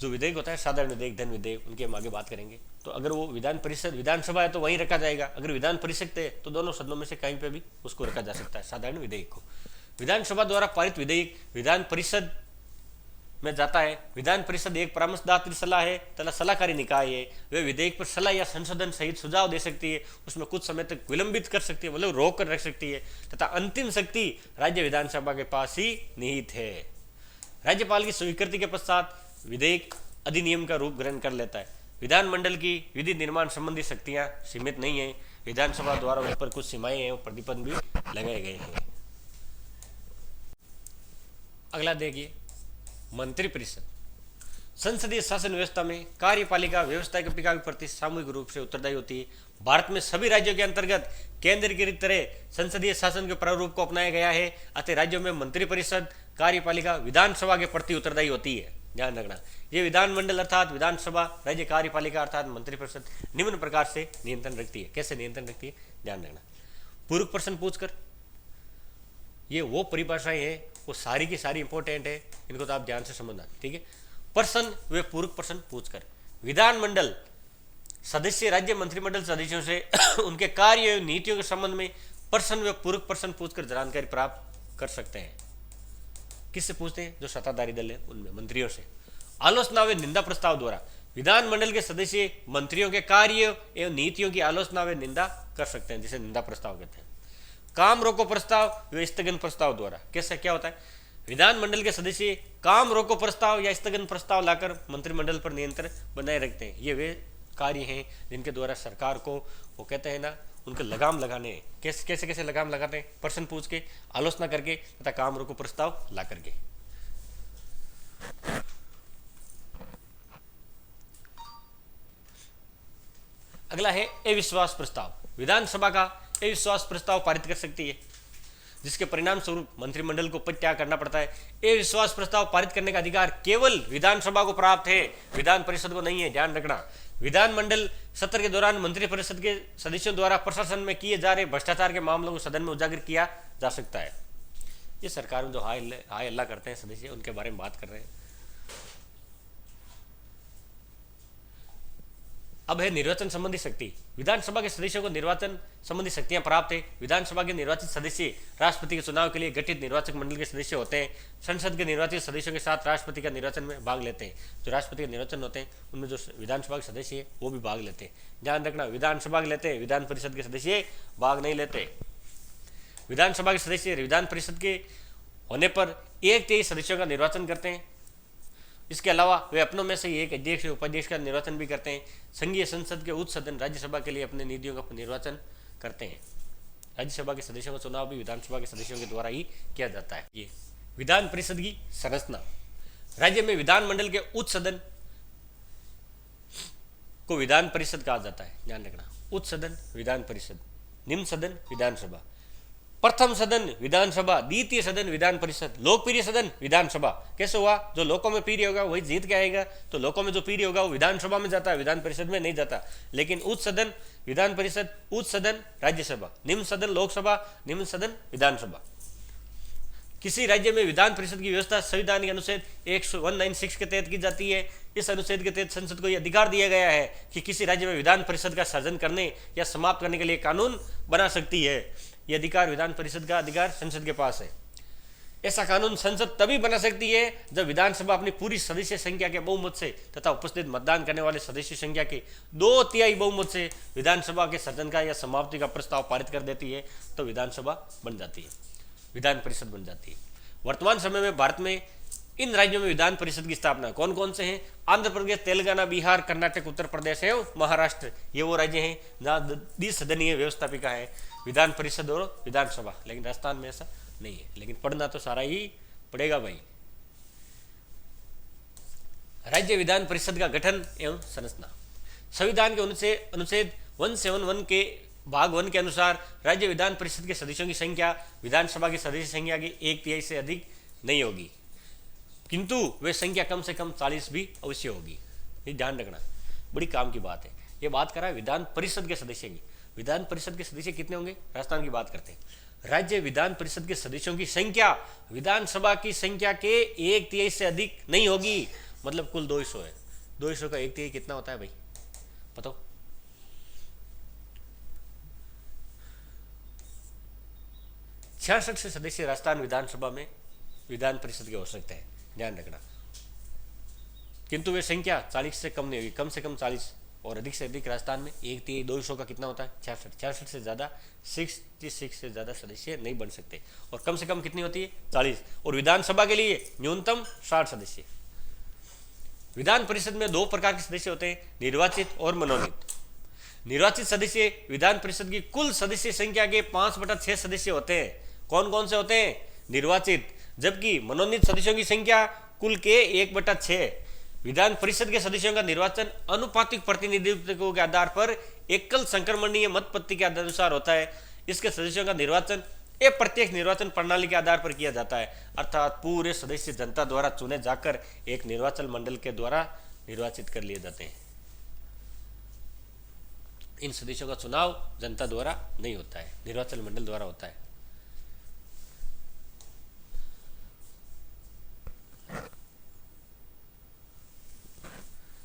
Speaker 1: जो विधेयक होता है, साधारण विधेयक, धन विधेयक, उनकी हम आगे बात करेंगे। तो अगर वो विधान परिषद विधानसभा है तो वहीं रखा जाएगा। अगर विधान परिषद है तो दोनों सदनों में से कहीं पे भी उसको रखा जा सकता है, साधारण विधेयक को। विधानसभा द्वारा पारित विधेयक विधान परिषद में जाता है। विधान परिषद एक परामर्शदात्री सलाह है तथा सलाहकारी निकाय है। वे विधेयक पर सलाह या संशोधन सहित सुझाव दे सकती है, उसमें कुछ समय तक विलंबित कर सकती है, मतलब रोक कर रख सकती है, तथा अंतिम शक्ति राज्य विधानसभा के पास ही निहित है। राज्यपाल की स्वीकृति के पश्चात विधेयक अधिनियम का रूप ग्रहण कर लेता है। विधानमंडल की विधि निर्माण संबंधी शक्तियां सीमित नहीं है। विधानसभा द्वारा उस पर कुछ सीमाएं एवं प्रतिबंध भी लगाए गए हैं। अगला देखिए, मंत्रिपरिषद। संसदीय शासन व्यवस्था में कार्यपालिका व्यवस्थापिका के प्रति सामूहिक रूप से उत्तरदायी होती है। भारत में सभी राज्यों के अंतर्गत केंद्र की तरह संसदीय शासन के प्रारूप को अपनाया गया है, अतः राज्यों में मंत्रिपरिषद, कार्यपालिका विधानसभा के प्रति उत्तरदायी होती है। ध्यान रखना, ये विधानमंडल अर्थात विधानसभा, राज्य कार्यपालिका अर्थात मंत्रिपरिषद निम्न प्रकार से नियंत्रण रखती है। कैसे नियंत्रण रखती है, ध्यान रखना। पूर्व प्रश्न पूछकर, ये वो परिभाषाएं हैं, वो सारी की सारी इंपॉर्टेंट है, इनको तो आप ध्यान से समझना, ठीक है। प्रश्न वे पूर्व प्रश्न पूछकर विधानमंडल सदस्य राज्य मंत्रिमंडल सदस्यों से उनके कार्य एवं नीतियों के संबंध में प्रश्न व पूर्व प्रश्न पूछकर जानकारी प्राप्त कर सकते हैं। किससे पूछते हैं, जो सत्ताधारी दल है उनमें, मंत्रियों से। आलोचना व निंदा प्रस्ताव द्वारा विधानमंडल के सदस्य मंत्रियों के कार्य एवं नीतियों की आलोचना व निंदा कर सकते हैं, जिसे निंदा प्रस्ताव कहते हैं। काम रोको प्रस्ताव व स्थगन प्रस्ताव द्वारा, कैसे क्या होता है, विधानमंडल के सदस्य काम रोको प्रस्ताव या स्थगन प्रस्ताव लाकर मंत्रिमंडल पर नियंत्रण बनाए रखते हैं। ये वे कार्य हैं जिनके द्वारा सरकार को, वो कहते हैं ना, उनके लगाम लगाने। कैसे कैसे लगाम लगाते हैं, प्रश्न पूछ के, आलोचना करके तथा काम रोको प्रस्ताव ला करके। अगला है अविश्वास प्रस्ताव। विधानसभा का अविश्वास प्रस्ताव पारित कर सकती है, जिसके परिणाम स्वरूप मंत्रिमंडल को पद त्याग करना पड़ता है। अविश्वास प्रस्ताव पारित करने का अधिकार केवल विधानसभा को प्राप्त है, विधान परिषद को नहीं है। ध्यान रखना, विधानमंडल सत्र के दौरान मंत्रिपरिषद के सदस्यों द्वारा प्रशासन में किए जा रहे भ्रष्टाचार के मामलों को सदन में उजागर किया जा सकता है। ये सरकार में जो हाय अल्लाह करते हैं सदस्य, उनके बारे में बात कर रहे हैं। अब है निर्वाचन संबंधी शक्ति। विधानसभा के सदस्यों को निर्वाचन संबंधी शक्तियां प्राप्त है। विधानसभा के निर्वाचित सदस्य राष्ट्रपति के चुनाव के लिए गठित निर्वाचक मंडल के सदस्य होते हैं। संसद के निर्वाचित सदस्यों के साथ राष्ट्रपति का निर्वाचन में भाग लेते हैं। जो राष्ट्रपति के निर्वाचन होते हैं उनमें जो विधानसभा के सदस्य है वो भी भाग लेते हैं। ध्यान रखना, विधानसभा के लेते हैं, विधान परिषद के सदस्य भाग नहीं लेते। विधानसभा के सदस्य विधान परिषद के होने पर 1/3 सदस्यों का निर्वाचन करते हैं। इसके अलावा वे अपनों में से एक अध्यक्ष और उपाध्यक्ष का निर्वाचन भी करते हैं। संघीय संसद के उच्च सदन राज्यसभा के लिए अपने निधियों का निर्वाचन करते हैं। राज्यसभा के सदस्यों का चुनाव भी विधानसभा के सदस्यों के द्वारा ही किया जाता है। ये विधान परिषद की संरचना। राज्य में विधानमंडल के उच्च सदन को विधान परिषद कहा जाता है। ध्यान रखना, उच्च सदन विधान परिषद, निम्न सदन विधानसभा, प्रथम सदन विधानसभा, द्वितीय सदन विधान परिषद, लोकप्रिय सदन विधानसभा। कैसे हुआ? जो लोकों में प्रिय होगा वही जीत के आएगा। तो लोकों में जो प्रिय होगा वो विधानसभा में जाता है, विधान परिषद में नहीं जाता। लेकिन उच्च सदन विधान परिषद, उच्च सदन राज्यसभा, निम्न सदन लोकसभा, निम्न सदन विधानसभा। किसी राज्य में विधान परिषद की व्यवस्था संविधान के अनुच्छेद 196 के तहत की जाती है। इस अनुच्छेद के तहत संसद को यह अधिकार दिया गया है कि किसी राज्य में विधान परिषद का सृजन करने या समाप्त करने के लिए कानून बना सकती है। यह अधिकार विधान परिषद का अधिकार संसद के पास है। ऐसा कानून संसद तभी बना सकती है जब विधानसभा अपनी पूरी सदस्य संख्या के बहुमत से तथा उपस्थित मतदान करने वाले सदस्य संख्या के 2/3 बहुमत से विधानसभा के सृजन का या समाप्ति का प्रस्ताव पारित कर देती है, तो विधानसभा बन जाती है, विधान परिषद बन जाती है। वर्तमान समय में भारत में इन राज्यों में विधान परिषद की स्थापना कौन कौन से हैं? आंध्र प्रदेश, तेलंगाना, बिहार, कर्नाटक, उत्तर प्रदेश एवं महाराष्ट्र। ये वो राज्य हैं जहाँ द्विसदनीय व्यवस्थापिका है, विधान परिषद और विधानसभा। लेकिन राजस्थान में ऐसा नहीं है। लेकिन पढ़ना तो सारा ही पड़ेगा भाई। राज्य विधान परिषद का गठन एवं संरचना। संविधान के अनुच्छेद 171 के भाग 1 के अनुसार राज्य विधान परिषद के सदस्यों की संख्या विधानसभा की सदस्य संख्या की 1/3 से अधिक नहीं होगी, किंतु वे संख्या कम से कम 40 भी अवश्य होगी। ये ध्यान रखना, बड़ी काम की बात है। ये बात करा है विधान परिषद के सदस्य की। विधान परिषद के सदस्य कितने होंगे? राजस्थान की बात करते हैं। राज्य विधान परिषद के सदस्यों की संख्या विधानसभा की संख्या के 1/3 से अधिक नहीं होगी। मतलब कुल 200 है। 200 का 1/3 कितना होता है भाई बताओ? 66 से सदस्य राजस्थान विधानसभा में विधान परिषद के हो सकते हैं। ध्यान रखना, किंतु वे संख्या 40 से कम नहीं होगी। कम से कम 40 और अधिक से अधिक राजस्थान में 1/3 200 का कितना होता है? 66। 66 से ज्यादा 66 से ज्यादा सदस्य नहीं बन सकते। और कम से कम कितनी होती है? 40। और विधानसभा के लिए न्यूनतम 60 सदस्य। विधान परिषद में 2 प्रकार के सदस्य होते हैं, निर्वाचित और मनोनीत। निर्वाचित सदस्य विधान परिषद की कुल सदस्य संख्या के 5/6 सदस्य होते हैं। कौन कौन से होते हैं? निर्वाचित। जबकि मनोनीत सदस्यों की संख्या कुल के 1/6। विधान परिषद के सदस्यों का निर्वाचन अनुपातिक प्रतिनिधित्व के आधार पर एकल संक्रमणीय मत पत्ती के अनुसार होता है। इसके सदस्यों का निर्वाचन अप्रत्यक्ष निर्वाचन प्रणाली के आधार पर किया जाता है, अर्थात पूरे सदस्य जनता द्वारा चुने जाकर एक निर्वाचन मंडल के द्वारा निर्वाचित कर लिए जाते हैं। इन सदस्यों का चुनाव जनता द्वारा नहीं होता है, निर्वाचन मंडल द्वारा होता है।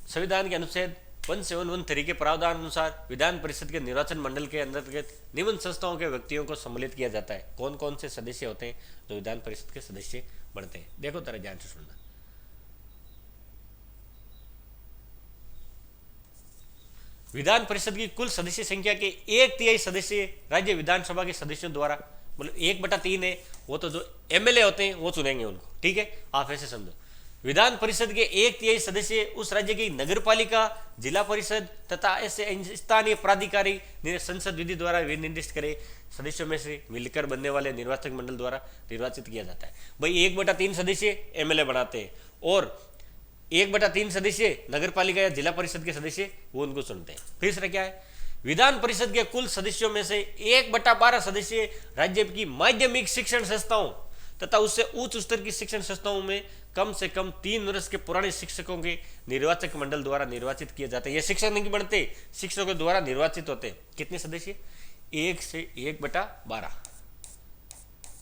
Speaker 1: संविधान के अनुच्छेद 171 के प्रावधान अनुसार विधान परिषद के निर्वाचन मंडल के अंतर्गत निम्न संस्थाओं के व्यक्तियों को सम्मिलित किया जाता है। कौन कौन से सदस्य होते हैं जो विधान परिषद के सदस्य बनते हैं? देखो तरह ध्यान से सुनना। विधान परिषद की कुल सदस्य संख्या के 1/3 सदस्य राज्य विधानसभा के सदस्यों द्वारा, मतलब 1/3 है, वो तो जो एमएलए होते हैं वो चुनेंगे उनको। ठीक है, आप ऐसे समझो। विधान परिषद के 1/3 सदस्य उस राज्य की नगरपालिका, जिला परिषद तथा ऐसे स्थानीय प्राधिकारी संसद विधि द्वारा निर्दिष्ट करे सदस्यों में से मिलकर बनने वाले निर्वाचक मंडल द्वारा निर्वाचित किया जाता है। भाई 1/3 सदस्य एमएलए बनाते हैं और 1/3 सदस्य नगरपालिका या जिला परिषद के सदस्य वो उनको चुनते हैं। तीसरा क्या है? विधान परिषद के कुल सदस्यों में से 1/12 सदस्य राज्य की माध्यमिक शिक्षण संस्थाओं तथा उससे उच्च स्तर की शिक्षण संस्थाओं में कम से कम 3 वर्ष के पुराने शिक्षकों के निर्वाचक मंडल द्वारा निर्वाचित किए जाते हैं। ये शिक्षक नहीं बनते, शिक्षकों द्वारा निर्वाचित होते हैं। कितने सदस्य? 1 से 1/12,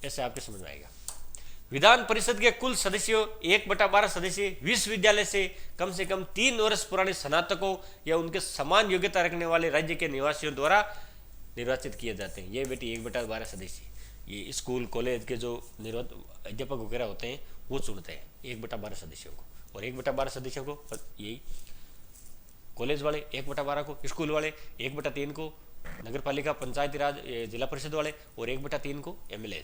Speaker 1: ऐसे आपके समझ में आएगा। विधान परिषद के कुल सदस्यों 1/12 सदस्य विश्वविद्यालय से कम 3 वर्ष पुराने स्नातकों या उनके समान योग्यता रखने वाले राज्य के निवासियों द्वारा निर्वाचित किए जाते हैं। ये बेटी 1/12 सदस्य ये स्कूल कॉलेज के जो अध्यापक वगैरह होते हैं वो चुनते हैं 1/12 सदस्यों को, और 1/12 सदस्यों को यही कॉलेज वाले 1/12 को, स्कूल वाले 1/3 को, नगर पालिका पंचायती राज जिला परिषद वाले, और 1/3 को एमएलए।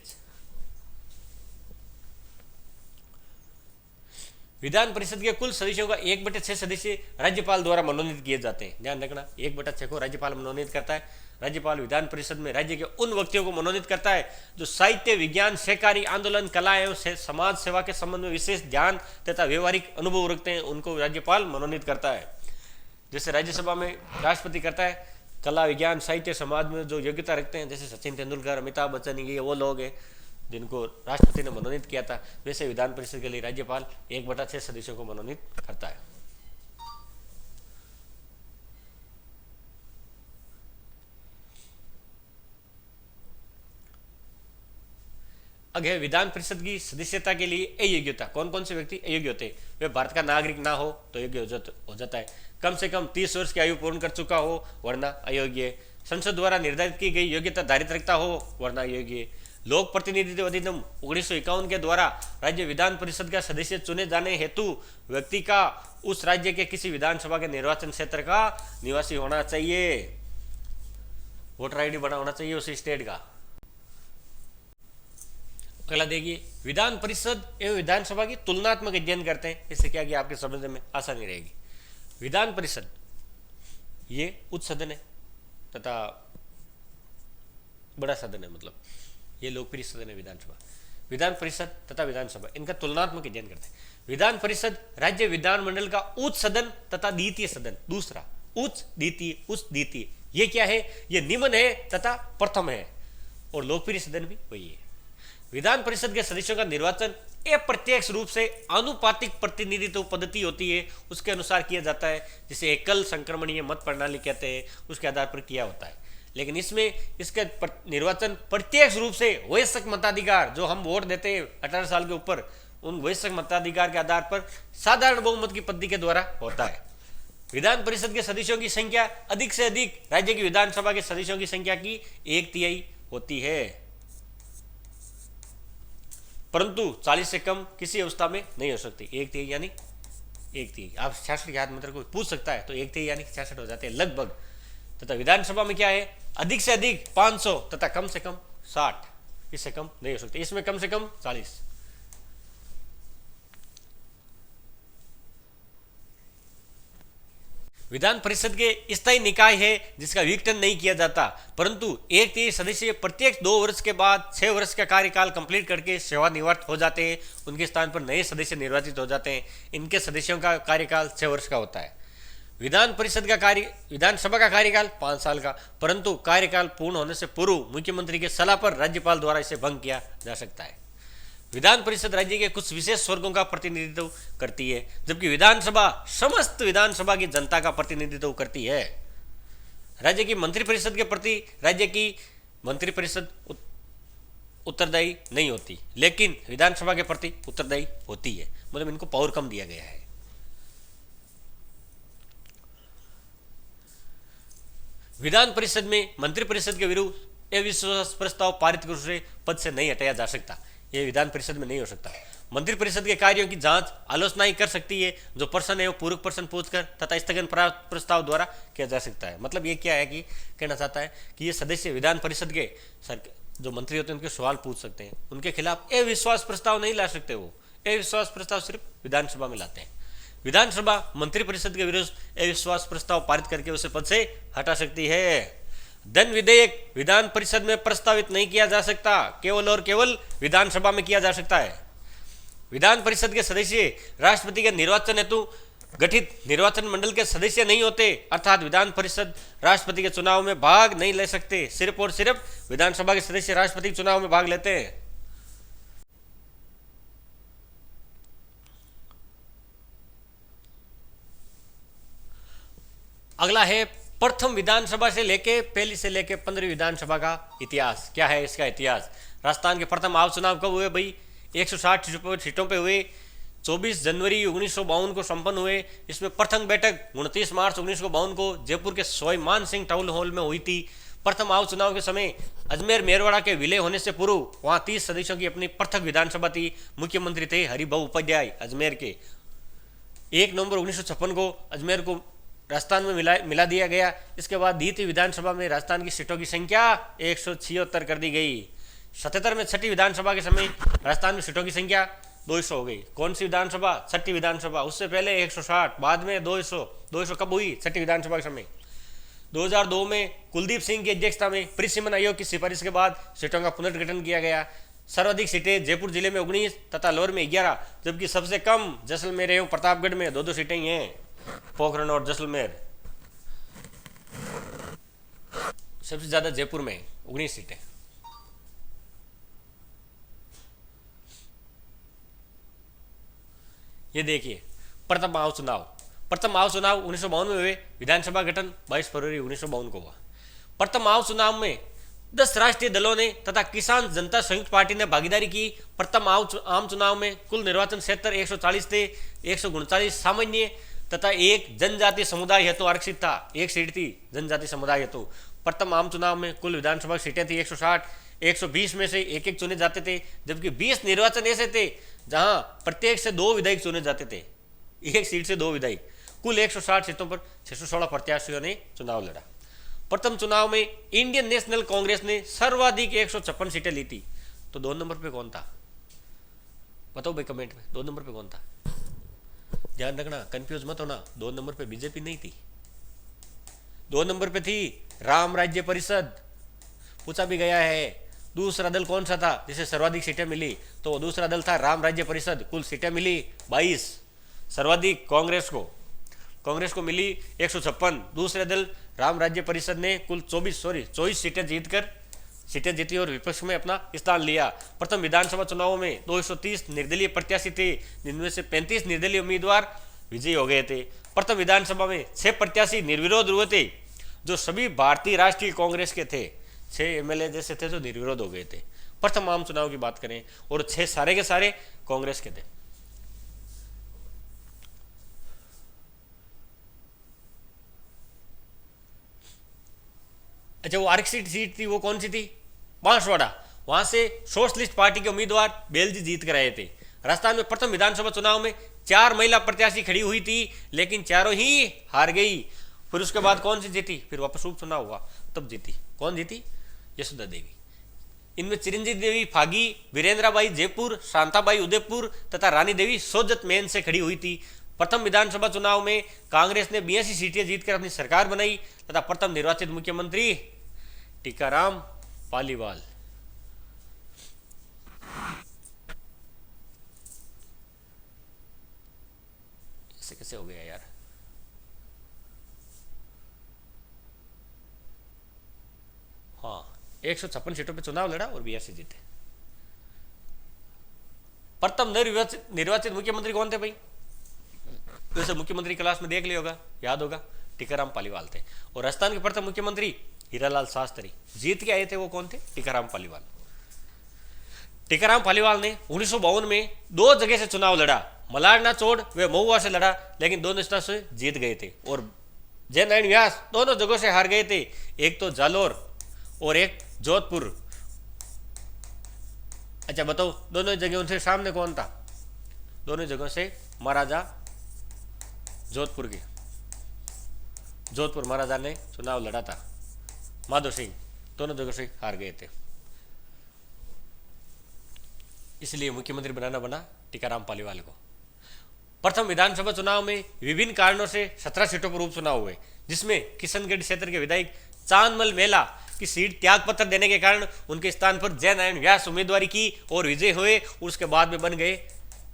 Speaker 1: विधान परिषद के कुल सदस्यों का 1/6 सदस्य राज्यपाल द्वारा मनोनीत किए जाते हैं। ध्यान रखना, 1/6 को राज्यपाल मनोनीत करता है। राज्यपाल विधान परिषद में राज्य के उन व्यक्तियों को मनोनीत करता है जो साहित्य, विज्ञान, सहकारी आंदोलन, कला एवं समाज सेवा के संबंध में विशेष ध्यान तथा व्यवहारिक अनुभव रखते हैं, उनको राज्यपाल मनोनीत करता है। जैसे राज्यसभा में राष्ट्रपति करता है, कला, विज्ञान, साहित्य, समाज में जो योग्यता रखते हैं, जैसे सचिन तेंदुलकर, अमिताभ बच्चन, ये वो लोग हैं जिनको राष्ट्रपति ने मनोनीत किया था। वैसे विधान परिषद के लिए राज्यपाल 1/6 सदस्यों को मनोनीत करता है। अब है विधान परिषद की सदस्यता के लिए अयोग्यता। कौन कौन से व्यक्ति अयोग्य होते हैं? वे भारत का नागरिक ना हो तो योग्य हो जाता है, कम से कम 30 वर्ष की आयु पूर्ण कर चुका हो वरना अयोग्य, संसद द्वारा निर्धारित की गई योग्यता धारित रखता हो वरना योग्य, लोक प्रतिनिधित्व अधिनियम 1951 के द्वारा राज्य विधान परिषद का सदस्य चुने जाने हेतु व्यक्ति का उस राज्य के किसी विधानसभा के निर्वाचन क्षेत्र का निवासी होना चाहिए, वोटर आईडी बना होना चाहिए उसी स्टेट का। अगला देखिए, विधान परिषद एवं विधानसभा की तुलनात्मक अध्ययन करते हैं। इससे क्या कि आपके समझने में आसानी रहेगी। विधान परिषद ये उच्च सदन है तथा बड़ा सदन है, मतलब ये लोकप्रिय सदन है विधानसभा। विधान परिषद तथा विधानसभा इनका तुलनात्मक अध्ययन करते हैं। विधान परिषद राज्य विधानमंडल का उच्च सदन तथा द्वितीय सदन। दूसरा उच्च, द्वितीय, उच्च, द्वितीय, ये क्या है? ये निम्न है तथा प्रथम है, और लोकप्रिय सदन भी वही है। विधान परिषद के सदस्यों का निर्वाचन अप्रत्यक्ष रूप से आनुपातिक प्रतिनिधित्व पद्धति होती है, उसके अनुसार किया जाता है, जिसे एकल संक्रमणीय मत प्रणाली कहते हैं, उसके आधार पर किया होता है। लेकिन इसमें इसका निर्वाचन प्रत्यक्ष रूप से वयस्क मताधिकार, जो हम वोट देते हैं 18 साल के ऊपर, उन वयस्क मताधिकार के आधार पर साधारण बहुमत की पद्धति के द्वारा होता है। विधान परिषद के सदस्यों की संख्या अधिक से अधिक राज्य की विधानसभा के सदस्यों की संख्या की 1/3 होती है, परंतु 40 से कम किसी अवस्था में नहीं हो सकती। 1/3 यानी 1/3। आप 66 याद मंत्र को पूछ सकता है तो 1/3 यानी 66 हो जाते हैं लगभग। तथा विधानसभा में क्या है? अधिक से अधिक 500 तथा कम से कम 60, इससे कम नहीं हो सकते। इसमें कम से कम 40। विधान परिषद के स्थायी निकाय है जिसका विघटन नहीं किया जाता, परंतु 1/3 सदस्य प्रत्येक 2 वर्ष के बाद 6 वर्ष का कार्यकाल कंप्लीट करके सेवानिवृत्त हो जाते हैं। उनके स्थान पर नए सदस्य निर्वाचित हो जाते हैं। इनके सदस्यों का कार्यकाल 6 वर्ष का होता है। विधानसभा का कार्यकाल 5 साल का, परंतु कार्यकाल पूर्ण होने से पूर्व मुख्यमंत्री के सलाह पर राज्यपाल द्वारा इसे भंग किया जा सकता है। विधान परिषद राज्य के कुछ विशेष वर्गों का प्रतिनिधित्व करती है, जबकि विधानसभा समस्त विधानसभा की जनता का प्रतिनिधित्व करती है। राज्य की मंत्रिपरिषद के प्रति राज्य की मंत्रिपरिषद उत्तरदायी नहीं होती, लेकिन विधानसभा के प्रति उत्तरदायी होती है, मतलब इनको पावर कम दिया गया है। विधान परिषद में मंत्रिपरिषद के विरुद्ध अविश्वास प्रस्ताव पारित कर उसे पद से नहीं हटाया जा सकता। यह विधान परिषद में नहीं हो सकता। मंत्रिपरिषद के कार्यों की जांच आलोचना ही कर सकती है, जो प्रश्न है वो पूरक प्रश्न पूछकर तथा स्थगन प्रस्ताव द्वारा किया जा सकता है। मतलब ये क्या है कि कहना चाहता है कि ये सदस्य विधान परिषद के जो मंत्री होते हैं उनके सवाल पूछ सकते हैं, उनके खिलाफ अविश्वास प्रस्ताव नहीं ला सकते। वो अविश्वास प्रस्ताव सिर्फ विधानसभा में लाते हैं। विधानसभा मंत्रिपरिषद के विरुद्ध अविश्वास प्रस्ताव पारित करके उसे पद से हटा सकती है। धन विधेयक विधान परिषद में प्रस्तावित नहीं किया जा सकता, केवल और केवल विधानसभा में किया जा सकता है। विधान परिषद के सदस्य राष्ट्रपति के निर्वाचन हेतु गठित निर्वाचन मंडल के सदस्य नहीं होते, अर्थात विधान परिषद राष्ट्रपति के चुनाव में भाग नहीं ले सकते। सिर्फ और सिर्फ विधानसभा के सदस्य राष्ट्रपति के चुनाव में भाग लेते हैं। अगला है प्रथम विधानसभा से लेके पहली से लेके 15वीं विधानसभा का इतिहास। क्या है इसका इतिहास? राजस्थान के प्रथम आम चुनाव कब हुए भाई? 160 सीटों पे हुए, 24 जनवरी 1952 को संपन्न हुए। इसमें प्रथम बैठक 29 मार्च 1952 को जयपुर के सोई मान सिंह टाउन हॉल में हुई थी। प्रथम आम चुनाव के समय अजमेर मेरवाड़ा के विलय होने से पूर्व वहां 30 सदस्यों की अपनी पृथक विधानसभा थी। मुख्यमंत्री थे हरिभाऊ उपाध्याय अजमेर के। 1 नवंबर 1956 को अजमेर को राजस्थान में मिला दिया गया। इसके बाद दी थी विधानसभा में राजस्थान की सीटों की संख्या 176 कर दी गई। 77 में छठी विधानसभा के समय राजस्थान में सीटों की संख्या 200 हो गई। कौन सी विधानसभा? छठी विधानसभा। उससे पहले 160, बाद में 200। 200 कब हुई? छठी विधानसभा के समय। 2002 में कुलदीप सिंह की अध्यक्षता में परिसीमन आयोग की सिफारिश के बाद सीटों का पुनर्गठन किया गया। सर्वाधिक सीटें जयपुर जिले में 19 तथा अलवर में 11, जबकि सबसे कम जैसलमेर एवं प्रतापगढ़ में 2-2 सीटें ही हैं। पोखरण और जैसलमेर। सबसे ज्यादा जयपुर में 19 सीटें। ये देखिए प्रथम आम चुनाव 1952 में हुए। विधानसभा गठन 22 फरवरी 1952 को हुआ। प्रथम आम चुनाव में 10 राष्ट्रीय दलों ने तथा किसान जनता संयुक्त पार्टी ने भागीदारी की। प्रथम आम चुनाव में कुल निर्वाचन क्षेत्र 140 थे। 139 सामान्य तथा एक जनजातीय समुदाय हेतु आरक्षित था। एक सीट थी जनजातीय समुदाय हेतु। प्रथम आम चुनाव में कुल विधानसभा सीटें थी 160। 120 में से एक एक चुने जाते थे, जबकि 20 निर्वाचन ऐसे थे जहां प्रत्येक से 2 विधायक चुने जाते थे। एक सीट से 2 विधायक। कुल 160 सीटों पर 616 प्रत्याशियों ने चुनाव लड़ा। प्रथम चुनाव में इंडियन नेशनल कांग्रेस ने सर्वाधिक 156 सीटें ली थी। तो 2 नंबर पे कौन था? बताओ भाई कमेंट में, 2 नंबर पे कौन था? ध्यान रखना, कंफ्यूज मत होना। 2 नंबर पे बीजेपी नहीं थी। 2 नंबर पे थी राम राज्य परिषद। पूछा भी गया है दूसरा दल कौन सा था जिसे सर्वाधिक सीटें मिली? तो वो दूसरा दल था राम राज्य परिषद। कुल सीटें मिली 22। सर्वाधिक कांग्रेस को मिली 156। दूसरे दल राम राज्य परिषद ने कुल 24 सीटें जीती और विपक्ष में अपना स्थान लिया। प्रथम विधानसभा चुनावों में 230 निर्दलीय प्रत्याशी थे, जिनमें से 35 निर्दलीय उम्मीदवार विजयी हो गए थे। प्रथम विधानसभा में 6 प्रत्याशी निर्विरोध हुए थे, जो सभी भारतीय राष्ट्रीय कांग्रेस के थे। 6 एमएलए जैसे थे जो निर्विरोध हो गए थे प्रथम आम चुनाव की बात करें, और 6 सारे के सारे कांग्रेस के थे। अच्छा, वो आरक्षित सीट थी वो कौन सी थी? बांसवाड़ा। वहां से सोशलिस्ट पार्टी के उम्मीदवार बेलजी जीत कर आए थे। राजस्थान में प्रथम विधानसभा चुनाव में 4 महिला प्रत्याशी खड़ी हुई थी, लेकिन चारों ही हार गई। फिर उसके बाद कौन सी जीती? फिर वापस उपचुनाव हुआ तब जीती। कौन जीती? यशोदा देवी। इनमें चिरंजीवी देवी फागी, वीरेंद्राबाई जयपुर, शांताबाई उदयपुर तथा रानी देवी सोजत मेन से खड़ी हुई थी। प्रथम विधानसभा चुनाव में कांग्रेस ने 82 सीटें जीतकर अपनी सरकार बनाई तथा प्रथम निर्वाचित मुख्यमंत्री टीकाराम पालीवाल। ऐसे कैसे हो गया यार? हाँ, 156 सीटों पे चुनाव लड़ा और 82 जीते। प्रथम निर्वाचित मुख्यमंत्री कौन थे भाई? वैसे मुख्यमंत्री क्लास में देख लिया होगा, याद होगा, टीकाराम पालीवाल थे। और राजस्थान के प्रथम मुख्यमंत्री हीरालाल शास्त्री जीत के आए थे। वो कौन थे? टीकाराम पालीवाल। टीकाराम पालीवाल ने 1952 में 2 जगह से चुनाव लड़ा। मलारना चोड़ वे महुआ से लड़ा, लेकिन दोनों स्थान से जीत गए थे। और जयनारायण व्यास दोनों जगहों से हार गए थे, एक तो जालोर और एक जोधपुर। अच्छा बताओ, दोनों जगहों से सामने कौन था? दोनों जगहों से महाराजा जोधपुर महाराजा ने चुनाव लड़ा था। माधो सिंह दोनों जगह से हार गए थे, इसलिए मुख्यमंत्री बनाना बना टीकाराम पालीवाल को। प्रथम विधानसभा चुनाव में विभिन्न कारणों से 17 सीटों पर उपचुनाव हुए, जिसमें किशनगढ़ क्षेत्र के विधायक चांदमल मेला की सीट त्याग पत्र देने के कारण उनके स्थान पर जयनारायण व्यास उम्मीदवारी की और विजय हुए। उसके बाद में बन गए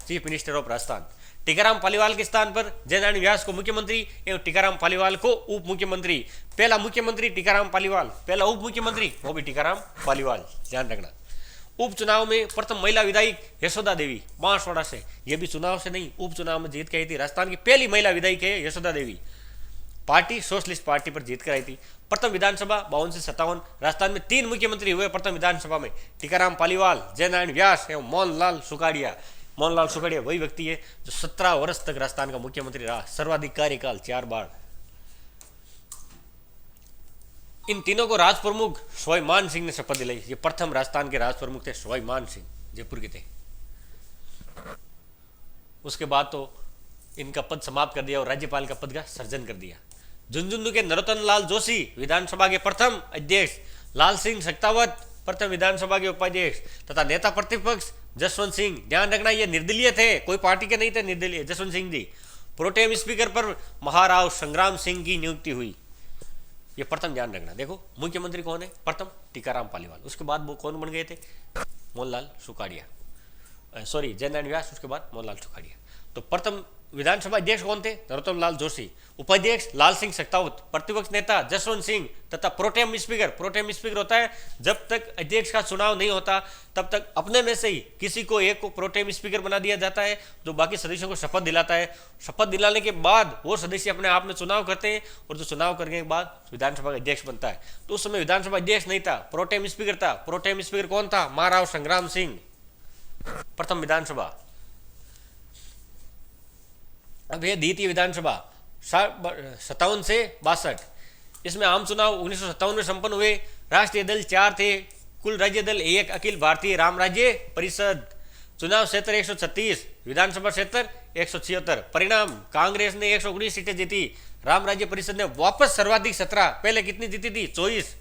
Speaker 1: chief minister of Rajasthan. Tikaram Paliwal के स्थान पर जयनारायण व्यास को मुख्यमंत्री एवं टीकाराम पालीवाल को उप मुख्यमंत्री। पहला मुख्यमंत्री टीकाराम पालीवाल, पहला उप मुख्यमंत्री वो भी टीकाराम पालीवाल, ध्यान रखना। उपचुनाव में प्रथम महिला विधायक यशोदा देवी बांसवाड़ा से, यह भी चुनाव से नहीं उपचुनाव में जीत के आई थी। राजस्थान की पहली महिला विधायक है यशोदा देवी। पार्टी सोशलिस्ट पार्टी पर जीत कर आई थी। प्रथम विधानसभा 52 से 57, राजस्थान में 3 मुख्यमंत्री हुए प्रथम विधानसभा में, टीकाराम पालीवाल, जयनारायण व्यास एवं मोहनलाल सुखाड़िया। मोहनलाल सुखाड़िया वही व्यक्ति है जो 17 वर्ष तक राजस्थान का मुख्यमंत्री रहा, सर्वाधिक कार्यकाल 4 बार। इन तीनों को राज प्रमुख सवाई मान सिंह ने शपथ दिलाई। ये प्रथम राजस्थान के राज प्रमुख थे सवाई मान सिंह, जयपुर के थे। उसके बाद तो इनका पद समाप्त कर दिया और राज्यपाल का पद का सर्जन कर दिया। झुंझुनू के नरोत्तम लाल जोशी विधानसभा के प्रथम अध्यक्ष, लाल सिंह शक्तावत प्रथम विधानसभा के उपाध्यक्ष तथा नेता प्रतिपक्ष जसवंत सिंह। ध्यान रखना ये निर्दलीय थे, कोई पार्टी के नहीं थे, निर्दलीय जसवंत सिंह जी। प्रोटेम स्पीकर पर महाराव संग्राम सिंह की नियुक्ति हुई। ये प्रथम ध्यान रखना। देखो मुख्यमंत्री कौन है, प्रथम टीकाराम पालीवाल, उसके बाद वो कौन बन गए थे, मोहनलाल सुखाड़िया, सॉरी जयनारायण व्यास, उसके बाद मोहनलाल सुखाड़िया। तो प्रथम विधानसभा अध्यक्ष कौन थे, नरोत्तम लाल जोशी, उपाध्यक्ष लाल सिंह शक्तावत, प्रतिपक्ष नेता जसवंत सिंह तथा प्रोटेम स्पीकर। प्रोटेम स्पीकर होता है जब तक अध्यक्ष का चुनाव नहीं होता तब तक अपने में से ही किसी को एक को प्रोटेम स्पीकर बना दिया जाता है, जो बाकी सदस्यों को शपथ दिलाता है। शपथ दिलाने के बाद वो सदस्य अपने आप में चुनाव करते हैं और जो चुनाव करने के बाद विधानसभा का अध्यक्ष बनता है। तो उस समय विधानसभा अध्यक्ष नहीं था, प्रोटेम स्पीकर था। प्रोटेम स्पीकर कौन था, महाराव संग्राम सिंह। प्रथम विधानसभा। अब यह द्वितीय विधानसभा 57 से 62, इसमें आम चुनाव 1957 में संपन्न हुए। राष्ट्रीय दल 4 थे, कुल राज्य दल 1, अखिल भारतीय राम राज्य परिषद। चुनाव क्षेत्र 136, विधानसभा क्षेत्र 176। परिणाम कांग्रेस ने 119 सीटें जीती, राम राज्य परिषद ने वापस सर्वाधिक 17। पहले कितनी जीती थी, 24।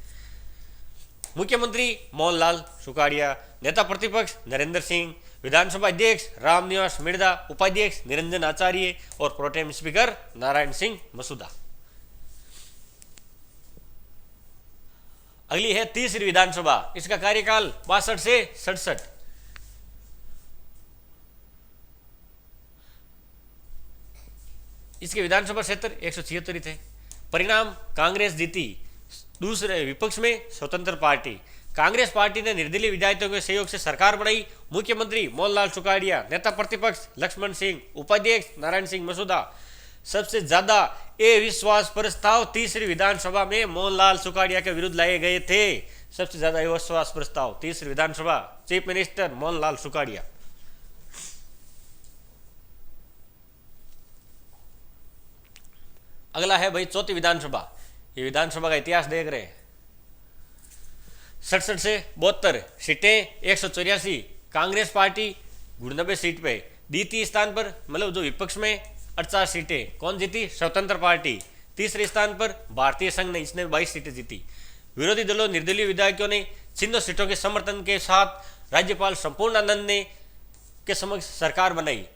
Speaker 1: मुख्यमंत्री मोहनलाल सुखाड़िया, नेता प्रतिपक्ष नरेंद्र सिंह, विधानसभा अध्यक्ष रामनिवास मिर्जा, उपाध्यक्ष निरंजन आचार्य और प्रोटेम स्पीकर नारायण सिंह मसूदा। अगली है तीसरी विधानसभा, इसका कार्यकाल 62 से 67। इसके विधानसभा क्षेत्र 176 थे। परिणाम कांग्रेस जीती, दूसरे विपक्ष में स्वतंत्र पार्टी। कांग्रेस पार्टी ने निर्दलीय विधायकों के सहयोग से सरकार बनाई। मुख्यमंत्री मोहनलाल सुखाड़िया, नेता प्रतिपक्ष लक्ष्मण सिंह, उपाध्यक्ष नारायण सिंह मसूदा। सबसे ज्यादा अविश्वास प्रस्ताव तीसरी विधानसभा में मोहनलाल सुखाड़िया के विरुद्ध लाए गए थे। सबसे ज्यादा अविश्वास प्रस्ताव तीसरी विधानसभा, चीफ मिनिस्टर मोहनलाल सुखाड़िया। अगला है भाई चौथी विधानसभा। ये विधानसभा का इतिहास देख रहे हैं। 67 से 72 सीटें 184। कांग्रेस पार्टी 99 सीट पे। द्वितीय स्थान पर मतलब जो विपक्ष में 48 सीटें कौन जीती, स्वतंत्र पार्टी। तीसरे स्थान पर भारतीय संघ ने, इसने 22 सीटें जीती। विरोधी दलों निर्दलीय विधायकों ने छिन्न सीटों के समर्थन के साथ राज्यपाल संपूर्णानंद ने के समक्ष सरकार बनाई।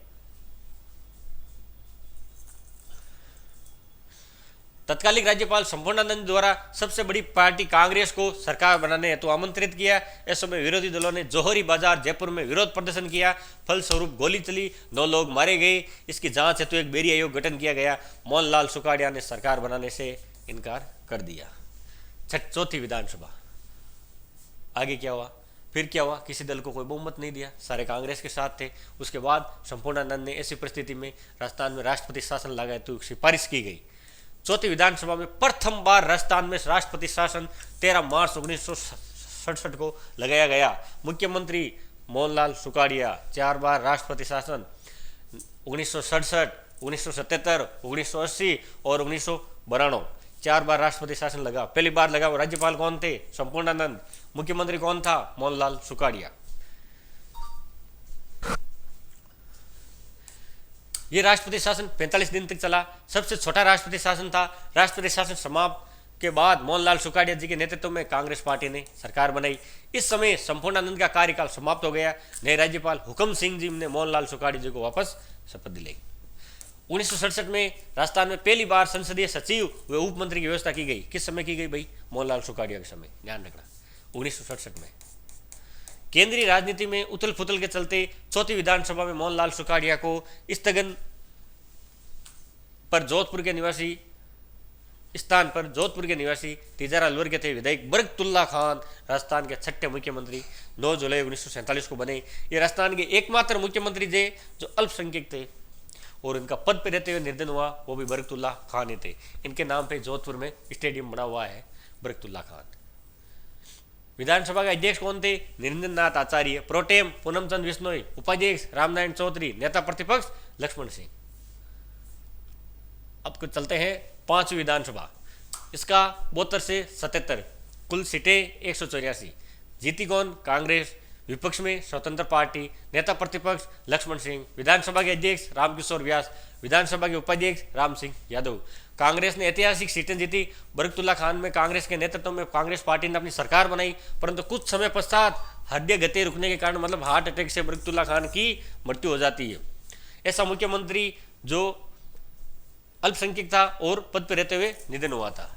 Speaker 1: तत्कालीन राज्यपाल संपूर्णानंद द्वारा सबसे बड़ी पार्टी कांग्रेस को सरकार बनाने हेतु आमंत्रित किया। इस समय विरोधी दलों ने जौहरी बाजार जयपुर में विरोध प्रदर्शन किया। फलस्वरूप गोली चली, 9 लोग मारे गए। इसकी जांच हेतु एक बेरी आयोग गठन किया गया। मोहनलाल सुखाड़िया ने सरकार बनाने से इनकार कर दिया। चौथी विधानसभा। आगे क्या हुआ, फिर क्या हुआ, किसी दल को कोई बहुमत नहीं दिया, सारे कांग्रेस के साथ थे। उसके बाद संपूर्णानंद ने ऐसी परिस्थिति में राजस्थान में राष्ट्रपति शासन लगाए तो सिफारिश की गई। चौथी विधानसभा में प्रथम बार राजस्थान में राष्ट्रपति शासन 13 मार्च 1967 को लगाया गया। मुख्यमंत्री मोहनलाल सुखाड़िया। 4 बार राष्ट्रपति शासन 1967, 1977, 1980 और 1992। 4 बार राष्ट्रपति शासन लगा। पहली बार लगा वो राज्यपाल कौन थे, संपूर्णानंद। मुख्यमंत्री कौन था, मोहनलाल सुखाड़िया। ये राष्ट्रपति शासन 45 दिन तक चला। सबसे छोटा राष्ट्रपति शासन था। राष्ट्रपति शासन समाप्त के बाद मोहनलाल सुखाड़िया जी के नेतृत्व में कांग्रेस पार्टी ने सरकार बनाई। इस समय संपूर्णानंद का कार्यकाल समाप्त हो गया। नए राज्यपाल हुकम सिंह जी ने मोहनलाल सुखाड़िया जी को वापस शपथ दिलाई। 1967 में राजस्थान में पहली बार संसदीय सचिव व उप मंत्री की व्यवस्था की गई। किस समय की गई भाई, मोहनलाल सुखाड़िया के समय, ध्यान रखना 1967 में। केंद्रीय राजनीति में उथल पुथल के चलते चौथी विधानसभा में मोहनलाल सुखाड़िया को स्थगन पर जोधपुर के निवासी स्थान पर जोधपुर के निवासी तिजारा अलवर के थे विधायक बरकतुल्ला खान राजस्थान के छठे मुख्यमंत्री 9 जुलाई 1947 को बने। ये राजस्थान के एकमात्र मुख्यमंत्री थे जो अल्पसंख्यक थे। और इनका पद पे रहते हुए निर्धन हुआ वो भी बरकतुल्लाह खान ही थे। इनके नाम पे जोधपुर में स्टेडियम बना हुआ है बरकतुल्लाह खान। विधानसभा के अध्यक्ष कौन थे? निरंजन नाथ आचार्य। प्रोटेम पूनमचंद बिश्नोई। उपाध्यक्ष रामनारायण चौधरी। नेता प्रतिपक्ष लक्ष्मण सिंह। अब कुछ चलते हैं पांचवी विधानसभा। इसका 72 से 77 कुल सीटें 184। जीती कौन? कांग्रेस। विपक्ष में स्वतंत्र पार्टी। नेता प्रतिपक्ष लक्ष्मण सिंह। विधानसभा के अध्यक्ष रामकिशोर व्यास। विधानसभा के उपाध्यक्ष राम सिंह यादव। कांग्रेस ने ऐतिहासिक सीटें जीती। बरकतुल्लाह खान में कांग्रेस के नेतृत्व में कांग्रेस पार्टी ने अपनी सरकार बनाई, परंतु कुछ समय पश्चात हृदय गति रुकने के कारण मतलब हार्ट अटैक से बरकतुल्लाह खान की मृत्यु हो जाती है। ऐसा मुख्यमंत्री जो अल्पसंख्यक था और पद पर रहते हुए निधन हुआ था,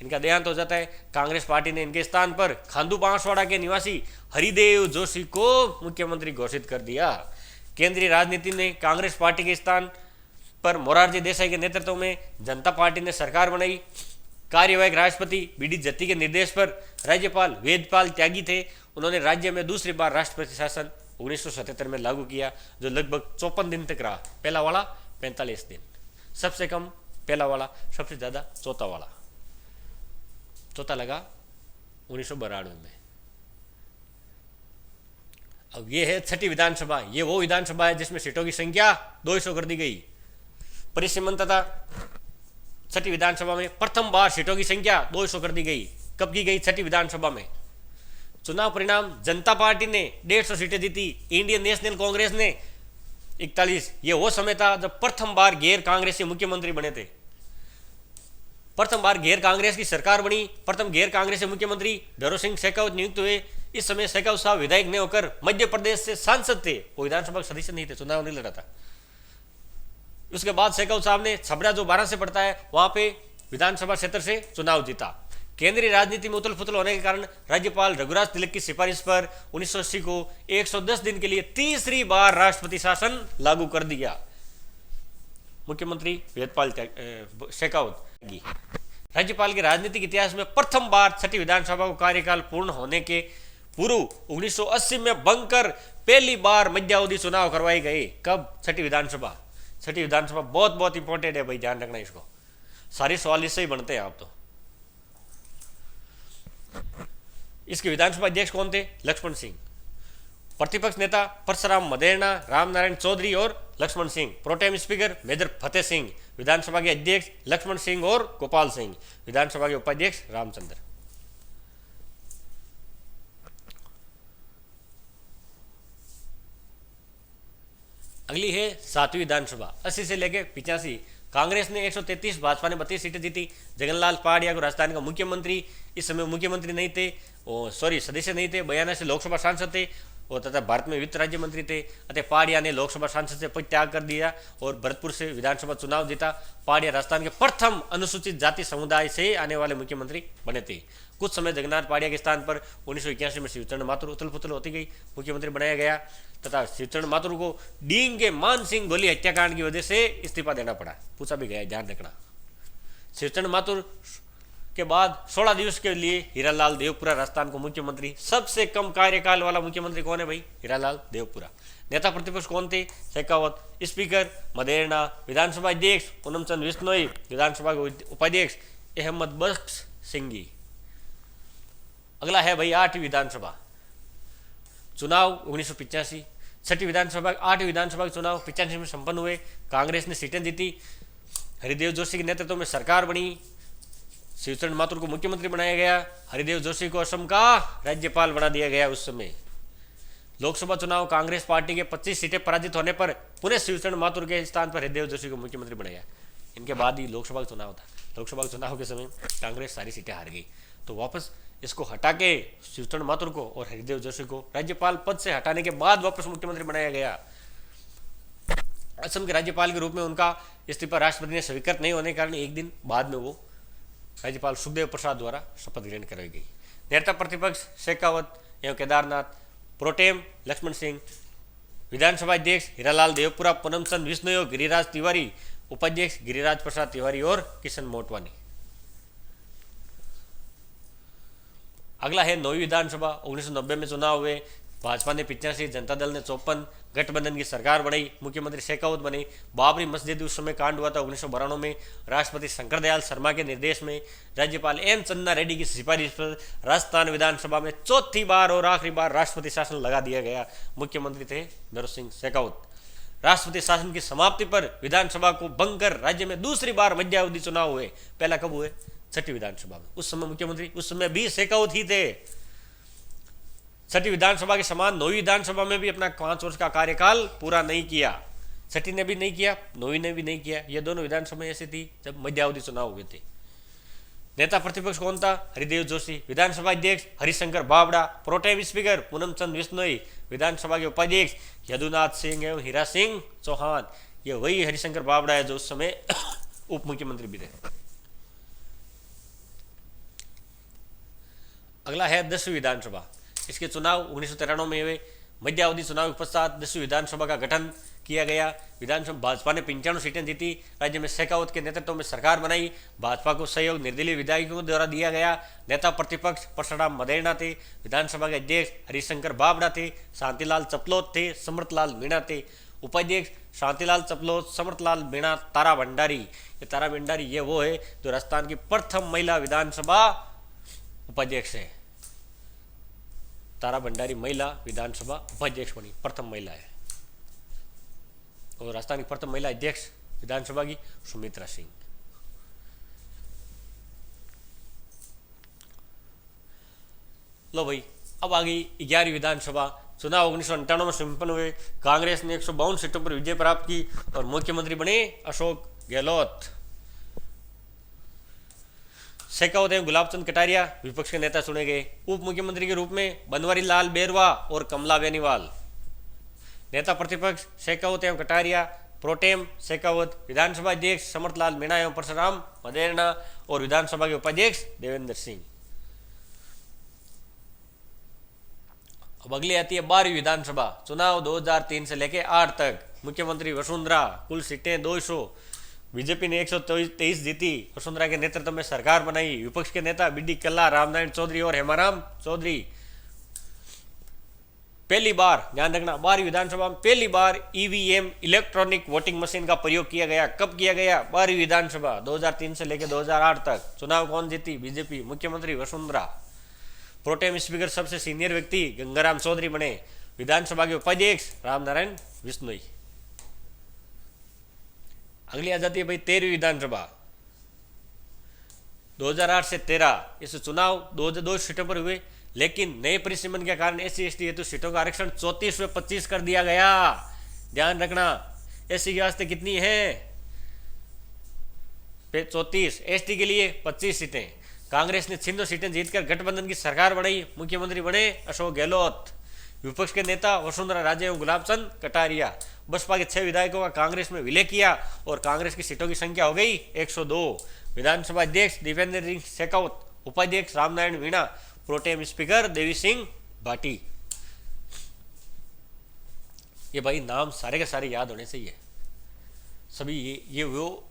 Speaker 1: इनका देहांत हो जाता है। कांग्रेस पार्टी ने इनके स्थान पर खांदू बांसवाड़ा के निवासी हरिदेव जोशी को मुख्यमंत्री घोषित कर दिया। केंद्रीय राजनीति ने कांग्रेस पार्टी के स्थान पर मोरारजी देसाई के नेतृत्व में जनता पार्टी ने सरकार बनाई। कार्यवाहक राष्ट्रपति बीडी जत्ती के निर्देश पर राज्यपाल वेदपाल त्यागी थे। उन्होंने राज्य में दूसरी बार राष्ट्रपति शासन 1977 में लागू किया, जो लगभग 54 दिन तक रहा। पहला वाला 45 दिन, सबसे कम पहला वाला, सबसे ज्यादा चौथा वाला। चौथा लगा 1992 में। अब ये है छठी विधानसभा। ये वो विधानसभा है जिसमें सीटों की संख्या 200 कर दी गई। परिसीमन तथा छठी विधानसभा में प्रथम बार सीटों की संख्या 200 कर दी गई। कब की गई? छठी विधानसभा में। चुनाव परिणाम, जनता पार्टी ने 150 सीटें जीती, इंडियन नेशनल कांग्रेस ने 41। ये वो समय था जब प्रथम बार गैर कांग्रेसी मुख्यमंत्री बने थे। प्रथम बार गैर कांग्रेस की सरकार बनी। प्रथम गैर कांग्रेसी मुख्यमंत्री भैरों सिंह शेखावत नियुक्त हुए। इस समय शेखावत साहब विधायक नहीं होकर मध्य प्रदेश से सांसद थे, वो विधानसभा के सदस्य नहीं थे, चुनाव नहीं लड़ा था। उसके बाद शेखावत साहब ने छबरा जो 12 से पड़ता है वहां पे विधानसभा क्षेत्र से चुनाव जीता। केंद्रीय राजनीति में उथल पुथल होने के कारण राज्यपाल रघुराज तिलक की सिफारिश पर 1980 को 110 दिन के लिए तीसरी बार राष्ट्रपति शासन लागू कर दिया। मुख्यमंत्री वेदपाल शेखावत। राज्यपाल के राजनीतिक इतिहास में प्रथम बार छठी विधानसभा को कार्यकाल पूर्ण होने के पूर्व 1980 में भंग कर पहली बार मध्यावधि चुनाव करवाए गए। कब? छठी विधानसभा। छठी विधानसभा बहुत बहुत इंपॉर्टेंट है भाई, ध्यान रखना इसको। सारे सवाल इससे ही बनते हैं आप तो। इसके विधानसभा अध्यक्ष कौन थे? लक्ष्मण सिंह। प्रतिपक्ष नेता परशुराम मदेरणा, रामनारायण चौधरी और Laxman Singh. Protem speaker major Fateh Singh. विधानसभा के अध्यक्ष लक्ष्मण सिंह और गोपाल सिंह। विधानसभा के उपाध्यक्ष रामचंद्र। अगली है सातवीं विधानसभा। 80 से लेकर 85। कांग्रेस ने 133, भाजपा ने 32 सीटें जीती। जगनलाल पहाड़िया को राजस्थान का मुख्यमंत्री, इस समय मुख्यमंत्री नहीं थे, सदस्य नहीं थे, 92 से लोकसभा सांसद थे और तथा भारत में वित्त राज्य मंत्री थे। अतः पहाड़िया ने लोकसभा सांसद से पद त्याग कर दिया और भरतपुर से विधानसभा चुनाव जीता। पहाड़िया राजस्थान के प्रथम अनुसूचित जाति समुदाय से आने वाले मुख्यमंत्री बने थे। कुछ समय जगन्नाथ पहाड़िया के स्थान पर 1981 में शिवचरण माथुर उथल पुथल होती गई, मुख्यमंत्री बनाया गया तथा शिवचरण माथुर को डींग के मान सिंह गोली हत्याकांड की वजह से इस्तीफा देना पड़ा। पूछा भी गया, ध्यान रखना। शिवचरण माथुर के बाद 16 दिवस के लिए हीरालाल देवपुरा राजस्थान को मुख्यमंत्री। सबसे कम कार्यकाल वाला मुख्यमंत्री कौन है भाई? हीरालाल देवपुरा। नेता प्रतिपक्ष कौन थे? शेखावत। स्पीकर मदेरणा। विधानसभा अध्यक्ष पूनमचंद बिश्नोई। विधानसभा के उपाध्यक्ष अहमद बख्श सिंघी। अगला है भाई 8वीं विधानसभा। चुनाव 1985। छठी विधानसभा 8वीं विधानसभा के चुनाव 85 में संपन्न हुए। कांग्रेस ने सीटें जीती। हरिदेव जोशी के नेतृत्व में सरकार बनी। शिवचरण माथुर को मुख्यमंत्री बनाया गया। हरिदेव जोशी को असम का राज्यपाल बना दिया गया। उस समय लोकसभा चुनाव कांग्रेस पार्टी के 25 सीटें पराजित होने पर पुनः शिवचरण माथुर के स्थान पर हरिदेव जोशी को मुख्यमंत्री बनाया। इनके बाद ही लोकसभा का चुनाव था। लोकसभा के चुनाव के समय कांग्रेस सारी सीटें हार गई, तो वापस इसको हटा के शिवचरण माथुर को और हरिदेव जोशी को राज्यपाल पद से हटाने के बाद वापस मुख्यमंत्री बनाया गया। असम के राज्यपाल के रूप में उनका इस्तीफा राष्ट्रपति ने स्वीकृत नहीं होने के कारण एक दिन बाद में वो राज्यपाल सुखदेव प्रसाद द्वारा शपथ ग्रहण कराई गई। नेता प्रतिपक्ष शेखावत एवं केदारनाथ। प्रोटेम लक्ष्मण सिंह। विधानसभा अध्यक्ष हीरालाल देवपुरा, पूनमचंद बिश्नोई, गिरिराज तिवारी। उपाध्यक्ष गिरिराज प्रसाद तिवारी और किशन मोटवानी। अगला है 9वीं विधानसभा। 1990 में चुनाव हुए। भाजपा ने 85, जनता दल ने 54, गठबंधन की सरकार बनाई, मुख्यमंत्री शेखावत बने। बाबरी मस्जिद उस समय कांड हुआ था 1992 में, राष्ट्रपति शंकर दयाल शर्मा के निर्देश में राज्यपाल एम चंदा रेड्डी की सिफारिश पर राजस्थान विधानसभा में चौथी बार और आखिरी बार राष्ट्रपति शासन लगा दिया गया। मुख्यमंत्री थे भैरव सिंह शेखावत। राष्ट्रपति शासन की समाप्ति पर विधानसभा को भंग कर राज्य में दूसरी बार मध्यावधि चुनाव हुए। पहला कब हुए? छठी विधानसभा में। उस समय मुख्यमंत्री उस समय भी शेखावत ही थे। छठी विधानसभा के समान नौवीं विधानसभा में भी अपना 5 वर्ष का कार्यकाल पूरा नहीं किया। छठी ने भी नहीं किया, नौवीं ने भी नहीं किया। ये दोनों विधानसभा ऐसी थी जब मध्यावधि चुनाव हुए थे। नेता प्रतिपक्ष कौन था? हरिदेव जोशी। विधानसभा अध्यक्ष हरिशंकर बावड़ा। Protem speaker Poonamchand Bishnoi. विधानसभा के उपाध्यक्ष यदुनाथ सिंह एवं हीरा सिंह चौहान। ये वही हरिशंकर बावड़ा है जो उस समय उप मुख्यमंत्री भी थे। अगला है 10वीं विधानसभा। इसके चुनाव 1993 में हुए। मध्यावधि चुनाव के पश्चात 10वीं विधानसभा का गठन किया गया। विधानसभा भाजपा ने 95 सीटें जीती। राज्य में शेखावत के नेतृत्व में सरकार बनाई। भाजपा को सहयोग निर्दलीय विधायकों द्वारा दिया गया। नेता प्रतिपक्ष परशुराम मदेरणा थे। विधानसभा के अध्यक्ष हरिशंकर बावड़ा थे। शांतिलाल चपलोत थे। समृतलाल मीणा थे। उपाध्यक्ष शांतिलाल चपलोत, समृतलाल मीणा, तारा भंडारी। ये तारा भंडारी ये वो है जो राजस्थान की प्रथम महिला विधानसभा उपाध्यक्ष है। तारा भंडारी महिला विधानसभा उपाध्यक्ष बनी, प्रथम महिला है। और राजस्थान की प्रथम महिला अध्यक्ष विधानसभा की सुमित्रा सिंह। लो भाई, अब आ गई 11वीं विधानसभा। चुनाव 1998 में संपन्न हुए। कांग्रेस ने 152 सीटों पर विजय प्राप्त की और मुख्यमंत्री बने अशोक गहलोत। शेखावत एवं गुलाबचंद कटारिया विपक्ष के नेता चुने गए। उप मुख्यमंत्री के रूप में बनवारी लाल बेरवा और कमला बेनीवाल। नेता प्रतिपक्ष शेखावत एवं कटारिया। प्रोटेम शेखावत। विधानसभा अध्यक्ष समृतलाल मीणा एवं परशुराम मदेरणा और विधानसभा के उपाध्यक्ष देवेंद्र सिंह। अब अगली आती है 12वीं विधानसभा। चुनाव 2003 से लेकर 8 तक। मुख्यमंत्री वसुंधरा। कुल सीटें 200। बीजेपी ने 123 जीती। वसुंधरा के नेतृत्व में सरकार बनाई। विपक्ष के नेता बीडी कल्ला, रामनारायण चौधरी और हेमाराम चौधरी। पहली बार ध्यान रखना, 12वीं विधानसभा में पहली बार ईवीएम इलेक्ट्रॉनिक वोटिंग मशीन का प्रयोग किया गया। कब किया गया? 12वीं विधानसभा 2003 से लेकर 2008 तक। चुनाव कौन जीती? बीजेपी। मुख्यमंत्री वसुंधरा। प्रोटेम स्पीकर सबसे सीनियर व्यक्ति गंगाराम चौधरी बने। विधानसभा के उपाध्यक्ष रामनारायण बिश्नोई। अगली आ जाती है भाई 13वीं विधानसभा 2008 से 13। इस चुनाव 2 सीटों पर हुए, लेकिन नए परिसीमन के कारण SC/ST हेतु सीटों का आरक्षण 34 में 25 कर दिया गया। ध्यान रखना, SC के वास्ते कितनी है? 34। ST के लिए 25 सीटें। कांग्रेस ने 6 सीटें जीतकर गठबंधन की सरकार बनाई। मुख्यमंत्री बने अशोक गहलोत। विपक्ष के नेता वसुंधरा राजे एवं गुलाबचंद कटारिया। बसपा के 6 विधायकों का कांग्रेस में विलय किया और कांग्रेस की सीटों की संख्या हो गई 102। विधानसभा अध्यक्ष दीपेंद्र सिंह शेखावत। उपाध्यक्ष रामनारायण मीणा। Pro tem speaker Devi Singh Bhati. ये भाई नाम सारे के सारे याद होने चाहिए सभी। ये वो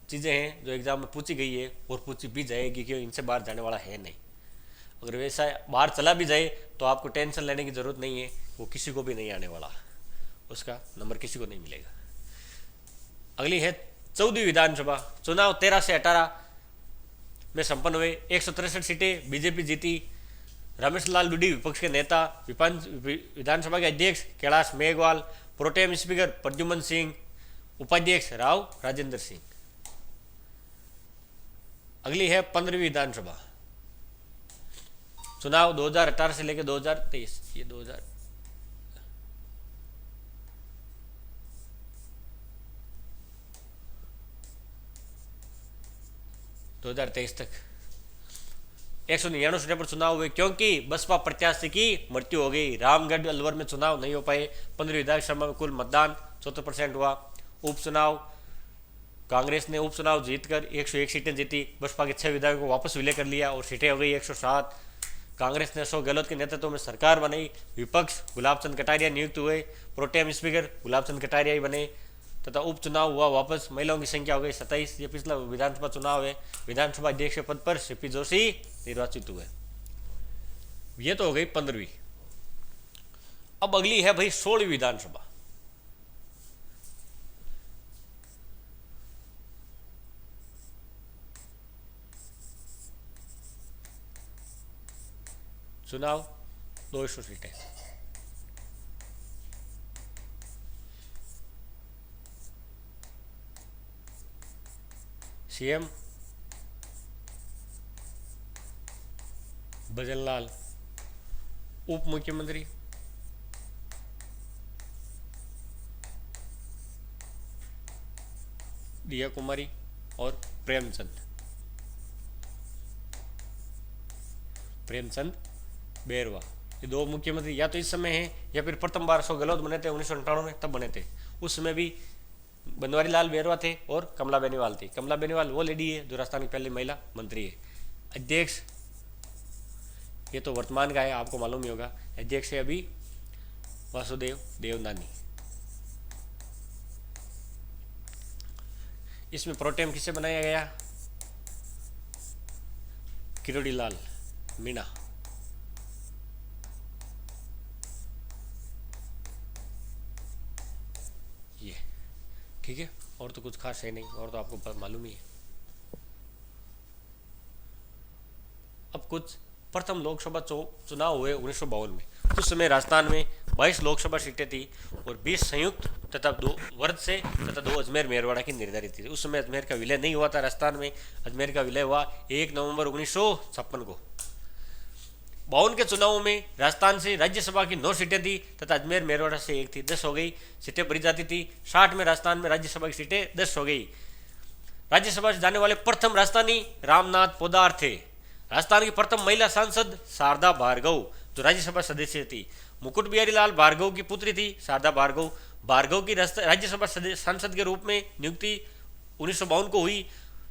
Speaker 1: चीज़ें हैं जो एग्जाम में पूछी गई है और पूछी भी जाएगी कि इनसे बाहर जाने वाला है नहीं। अगर वैसा बाहर चला भी जाए तो आपको टेंशन लेने की जरूरत नहीं है, वो किसी को भी नहीं आने वाला, उसका नंबर किसी को नहीं मिलेगा। अगली है 14वीं विधानसभा। चुनाव 13 से 18 में संपन्न हुए। 163 सीटें बीजेपी जीती। रमेश लाल डूडी विपक्ष के नेता। विधानसभा के अध्यक्ष कैलाश मेघवाल। Protem speaker Pradyuman Singh. उपाध्यक्ष राव राजेंद्र सिंह। अगली है 15वीं विधानसभा। चुनाव 2018 से लेकर 2023। ये 2023 तक 199 सीटों पर चुनाव हुए क्योंकि बसपा प्रत्याशी की मृत्यु हो गई। रामगढ़ अलवर में चुनाव नहीं हो पाए। 15वीं विधानसभा में कुल मतदान 74% हुआ। उपचुनाव कांग्रेस ने उपचुनाव जीतकर 101 सीटें जीती। बसपा के 6 विधायकों को वापस विलय कर लिया और सीटें हो गई 107। कांग्रेस ने अशोक गहलोत के नेतृत्व में सरकार बनाई। विपक्ष गुलाबचंद कटारिया नियुक्त हुए। प्रोटेम स्पीकर गुलाबचंद कटारिया ही बने तथा उपचुनाव हुआ वापस। महिलाओं की संख्या हो गई 27। ये पिछला विधानसभा चुनाव है। विधानसभा अध्यक्ष पद पर सीपी जोशी निर्वाचित हुए। ये तो हो गई 15वीं। अब अगली है भाई 16वीं विधानसभा। चुनाव 200 सीटें। सीएम भजनलाल, उप मुख्यमंत्री दिया कुमारी और प्रेमचंद बैरवा। ये दो मुख्यमंत्री या तो इस समय हैं या फिर प्रथम बार सो गहलोत बने थे 1998 में, तब बने थे। उस समय भी बनवारी लाल बैरवा थे और कमला बेनीवाल थी। कमला बेनीवाल वो लेडी है जो राजस्थान की पहली महिला मंत्री है। अध्यक्ष ये तो वर्तमान का है, आपको मालूम ही होगा। अध्यक्ष है अभी वासुदेव देवनानी। इसमें प्रोटेम किसे बनाया गया? किरोड़ी लाल मीणा। ये ठीक है, और तो कुछ खास है नहीं, और तो आपको मालूम ही है। अब कुछ प्रथम लोकसभा चुनाव हुए 1952 में। उस समय राजस्थान में 22 लोकसभा सीटें थी और 20 संयुक्त तथा 2 वर्ग से तथा 2 अजमेर मेरवाड़ा की निर्धारित थी। उस समय अजमेर का विलय नहीं हुआ था राजस्थान में। अजमेर का विलय हुआ 1 नवंबर 1956 को। 52 के चुनावों में राजस्थान से राज्यसभा की 9 सीटें थी तथा अजमेर मेरवाड़ा से 1 थी, 10 हो गई। सीटें भरी जाती थी। 60 में राजस्थान में राज्यसभा की सीटें 10 हो गई। राज्यसभा से जाने वाले प्रथम राजस्थानी रामनाथ पोदार थे। राजस्थान की प्रथम महिला सांसद शारदा भार्गव जो राज्यसभा सदस्य थी। मुकुट बिहारी लाल भार्गव की पुत्री थी शारदा भार्गव। भार्गव की राज्यसभा सांसद के रूप में नियुक्ति 1952 को हुई।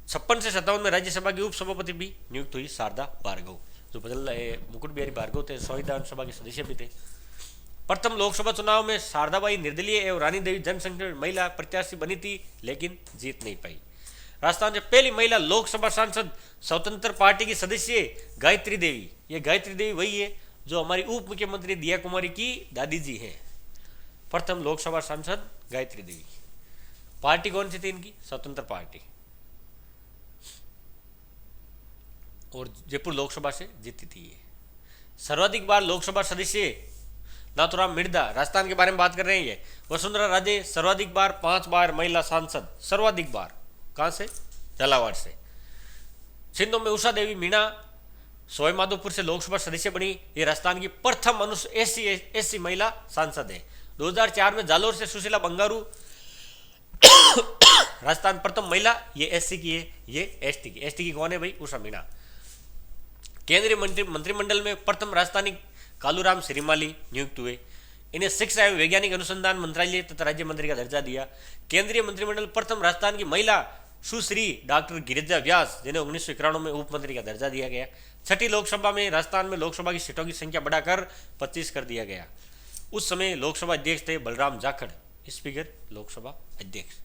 Speaker 1: 56 से 57 में राज्यसभा की उपसभापति भी नियुक्त हुई शारदा भार्गव। जो मुकुट बिहारी भार्गव थे संविधान सभा के सदस्य भी थे। प्रथम लोकसभा चुनाव में शारदाबाई निर्दलीय एवं रानी देवी जनसंख्या महिला प्रत्याशी बनी थी, लेकिन जीत नहीं पाई। राजस्थान से पहली महिला लोकसभा सांसद स्वतंत्र पार्टी की सदस्य गायत्री देवी। ये गायत्री देवी वही है जो हमारी उप मुख्यमंत्री दिया कुमारी की दादी जी हैं। प्रथम लोकसभा सांसद गायत्री देवी। पार्टी कौन सी थी इनकी? स्वतंत्र पार्टी। और जयपुर लोकसभा से जीती थी ये। सर्वाधिक बार लोकसभा सदस्य नाथुराम मिर्धा, राजस्थान के बारे में बात कर रहे हैं ये। वसुंधरा राजे सर्वाधिक बार 5 बार महिला सांसद, सर्वाधिक बार। कहां से? झालावाड़ से। सिंधु में उषा देवी मीणा सोय माधोपुर से लोकसभा सदस्य बनी। ये राजस्थान की प्रथम एससी महिला सांसद है। 2004 में जालोर से सुशीला बंगारू राजस्थान प्रथम महिला, ये एससी की है, ये एसटी की। एसटी की कौन है भाई? उषा मीणा। केंद्रीय मंत्रिमंडल में प्रथम राजस्थानी कालूराम श्रीमाली नियुक्त हुए। इन्हें शिक्षा एवं वैज्ञानिक अनुसंधान मंत्रालय तथा राज्य मंत्री का दर्जा दिया। केंद्रीय मंत्रिमंडल प्रथम राजस्थान की महिला सुश्री डॉक्टर गिरिजा व्यास, जिन्हें 1991 में उप मंत्री का दर्जा दिया गया। छठी लोकसभा में राजस्थान में लोकसभा की सीटों की संख्या बढ़ाकर 25 कर दिया गया। उस समय लोकसभा अध्यक्ष थे बलराम जाखड़, स्पीकर लोकसभा अध्यक्ष।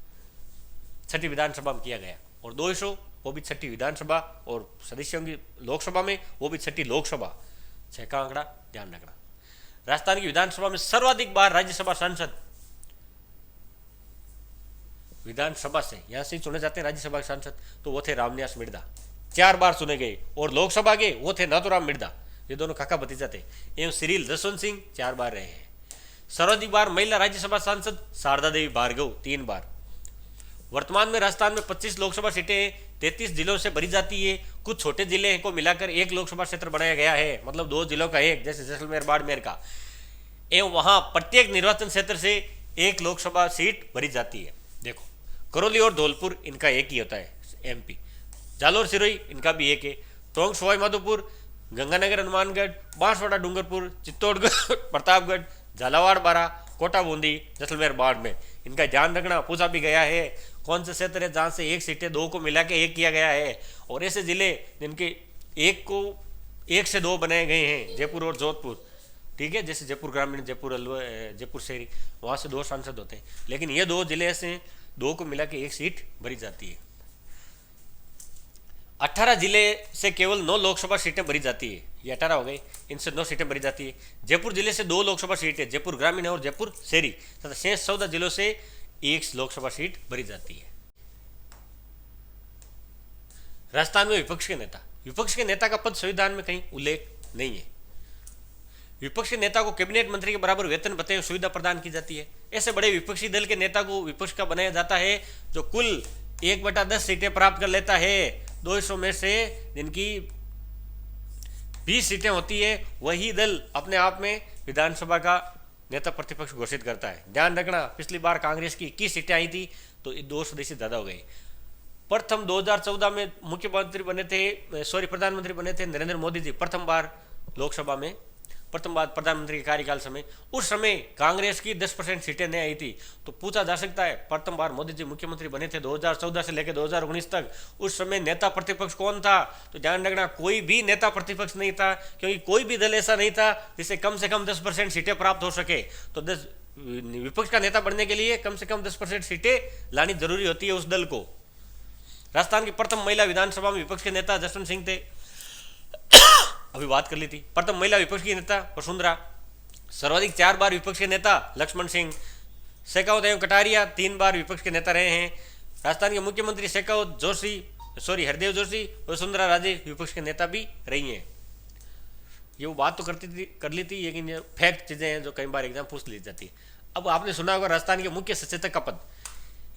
Speaker 1: छठी विधानसभा में किया गया। और 200 वो भी छठी विधानसभा, और सदस्यों की लोकसभा में वो भी छठी लोकसभा। 6 का आंकड़ा ध्यान रखना। राजस्थान की विधानसभा में सर्वाधिक बार राज्यसभा सांसद विधानसभा से यहां से चुने जाते हैं राज्यसभा के सांसद, तो वो थे रामनिवास मिर्धा, 4 बार चुने गए। और लोकसभा के वो थे नाथुराम मिर्धा, ये दोनों काका भतीजा थे। एवं श्री जसवंत सिंह 4 बार रहे हैं। सर्वाधिक बार महिला राज्यसभा सांसद शारदा देवी भार्गव 3 बार। वर्तमान में राजस्थान में 25 लोकसभा सीटें 33 जिलों से भरी जाती है। कुछ छोटे जिले को मिलाकर 1 लोकसभा क्षेत्र बनाया गया है, मतलब 2 जिलों का एक, जैसे जैसलमेर बाड़मेर का। एवं वहां प्रत्येक निर्वाचन क्षेत्र से 1 लोकसभा सीट भरी जाती है। देखो, करौली और धौलपुर इनका एक ही होता है एमपी। जालोर सिरोही इनका भी एक है। टोंक सवाई माधोपुर, गंगानगर हनुमानगढ़, बांसवाड़ा डूंगरपुर, चित्तौड़गढ़ प्रतापगढ़, झालावाड़ बारा, कोटा बूंदी, जैसलमेर बाड़मेर, इनका ध्यान रखना। पूछा भी गया है कौन से क्षेत्र है जहां से 1 सीटें 2 को मिला के 1 किया गया है। और ऐसे जिले जिनके 1 से 2 बनाए गए हैं, जयपुर और जोधपुर, ठीक है। जैसे जयपुर ग्रामीण, जयपुर अलवर, जयपुर शहरी, वहां से 2 सांसद होते हैं। लेकिन ये 2 जिले ऐसे हैं 2 को मिला के 1 सीट भरी जाती है। 18 जिले से केवल 9 लोकसभा सीटें भरी जाती है। ये 18 हो गई, इनसे 9 सीटें भरी जाती है। जयपुर जिले से 2 लोकसभा सीटें, जयपुर ग्रामीण और जयपुर शहरी, तथा शेष 14 जिलों से 1 लोकसभा सीट भरी जाती है। राजस्थान में विपक्ष के नेता, विपक्ष के नेता का पद संविधान में कहीं उल्लेख नहीं है। विपक्ष के नेता को कैबिनेट मंत्री के बराबर वेतन भत्ते और सुविधा प्रदान की जाती है। ऐसे बड़े विपक्षी दल के नेता को विपक्ष का बनाया जाता है जो कुल 1/10 सीटें प्राप्त कर लेता है। 200 में से जिनकी 20 सीटें होती है, वही दल अपने आप में विधानसभा का नेता प्रतिपक्ष घोषित करता है। ध्यान रखना, पिछली बार कांग्रेस की 21 सीटें आई थी तो 2 सदस्य ज्यादा हो गए। प्रथम 2014 में मुख्यमंत्री बने थे, प्रधानमंत्री बने थे नरेंद्र मोदी जी, प्रथम बार लोकसभा में, प्रथम बार प्रधानमंत्री के कार्यकाल समय। उस समय कांग्रेस की 10% सीटें नहीं आई थी। तो पूछा जा सकता है, प्रथम बार मोदी जी मुख्यमंत्री बने थे 2014 से लेकर 2019 तक, उस समय नेता प्रतिपक्ष कौन था? तो ध्यान रखना, कोई भी नेता प्रतिपक्ष नहीं था, क्योंकि कोई भी दल ऐसा नहीं था जिसे कम से कम 10% सीटें प्राप्त हो सके। तो विपक्ष का नेता बनने के लिए कम से कम 10% सीटें लानी जरूरी होती है उस दल को। राजस्थान की प्रथम महिला विधानसभा में विपक्ष के नेता जसवंत सिंह थे, अभी बात कर ली थी। प्रथम महिला विपक्ष की नेता वसुंधरा। सर्वाधिक 4 बार विपक्ष के नेता लक्ष्मण सिंह। शेखावत एवं कटारिया 3 बार विपक्ष के नेता रहे हैं। राजस्थान के मुख्यमंत्री शेखावत हरदेव जोशी, वसुंधरा राजे विपक्ष के नेता भी रही हैं। ये वो बात तो कर ली थी, लेकिन ये फैक्ट चीजें हैं जो कई बार एग्जाम पूछ ली जाती है। अब आपने सुना होगा राजस्थान के मुख्य सचेतक का पद।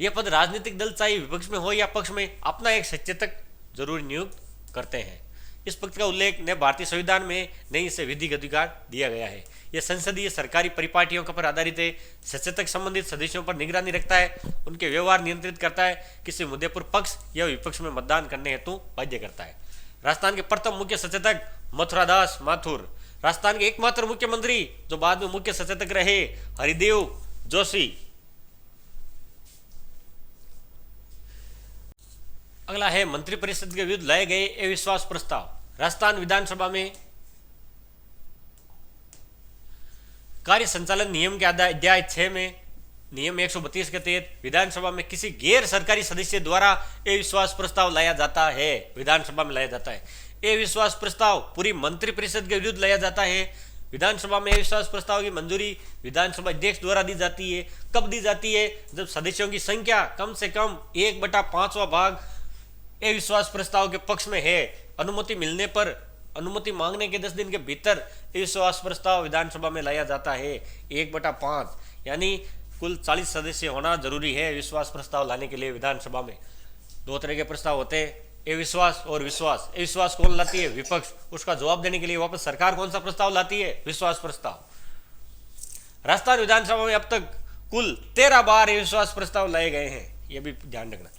Speaker 1: यह पद राजनीतिक दल चाहे विपक्ष में हो या पक्ष में अपना एक सचेतक जरूर नियुक्त करते हैं। इस पद का उल्लेख न भारतीय संविधान में नहीं, इसे विधिक अधिकार दिया गया है। यह संसदीय सरकारी परिपाटियों पर आधारित है। सचेतक संबंधित सदस्यों पर निगरानी रखता है, उनके व्यवहार नियंत्रित करता है, किसी मुद्दे पर पक्ष या विपक्ष में मतदान करने हेतु बाध्य करता है। राजस्थान के प्रथम मुख्य सचेतक मथुरादास माथुर। राजस्थान के एकमात्र मुख्यमंत्री जो बाद में मुख्य सचेतक रहे हरिदेव जोशी। अगला है मंत्रिपरिषद के विरुद्ध लाए गए अविश्वास प्रस्ताव। राजस्थान विधानसभा में कार्य संचालन नियम के अध्याय 6 में नियम 132 के तहत विधानसभा में किसी गैर सरकारी सदस्य द्वारा अविश्वास प्रस्ताव लाया जाता है, विधानसभा में लाया जाता है। अविश्वास प्रस्ताव पूरी मंत्रिपरिषद के विरुद्ध लाया जाता है। विधानसभा में अविश्वास प्रस्ताव की मंजूरी विधानसभा अध्यक्ष द्वारा दी जाती है। कब दी जाती है? जब सदस्यों की संख्या कम से कम 1/5वां भाग अविश्वास प्रस्ताव के पक्ष में है। अनुमति मिलने पर, अनुमति मांगने के 10 दिन के भीतर अविश्वास प्रस्ताव विधानसभा में लाया जाता है। 1/5 यानी कुल 40 सदस्य होना जरूरी है अविश्वास प्रस्ताव लाने के लिए। विधानसभा में 2 तरह के प्रस्ताव होते हैं, अविश्वास और विश्वास। अविश्वास कौन लाती है? विपक्ष। उसका जवाब देने के लिए वापस सरकार कौन सा प्रस्ताव लाती है? विश्वास प्रस्ताव। राजस्थान विधानसभा में अब तक कुल 13 बार अविश्वास प्रस्ताव लाए गए हैं, यह भी ध्यान रखना।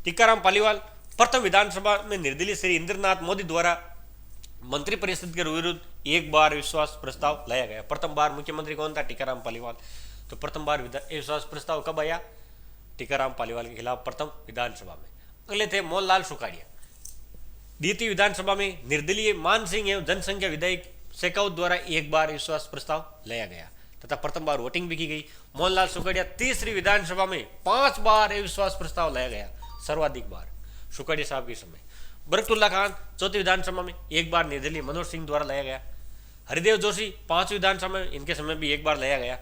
Speaker 1: टीकाराम पालीवाल। प्रथम विधानसभा में निर्दलीय श्री इंद्रनाथ मोदी द्वारा मंत्रिपरिषद के विरुद्ध 1 बार विश्वास प्रस्ताव लाया गया। प्रथम बार मुख्यमंत्री कौन था? टीकाराम पालीवाल। तो प्रथम बार विश्वास प्रस्ताव कब आया? टीकाराम पालीवाल के खिलाफ प्रथम विधानसभा में। अगले थे मोहनलाल सुखाड़िया। द्वितीय विधानसभा में निर्दलीय मान सिंह एवं जनसंख्या विधायक शेखावत द्वारा 1 बार विश्वास प्रस्ताव लाया गया तथा प्रथम बार वोटिंग भी की गई। मोहनलाल सुखाड़िया तीसरी विधानसभा में 5 बार अविश्वास प्रस्ताव लाया गया, सर्वाधिक बार सुखाड़िया साहब के समय। बरकतुल्ला खान चौथी विधानसभा में 1 बार निर्दलीय मनोज सिंह द्वारा लाया गया। हरिदेव जोशी 5वीं विधानसभा में, इनके समय भी 1 बार लाया गया।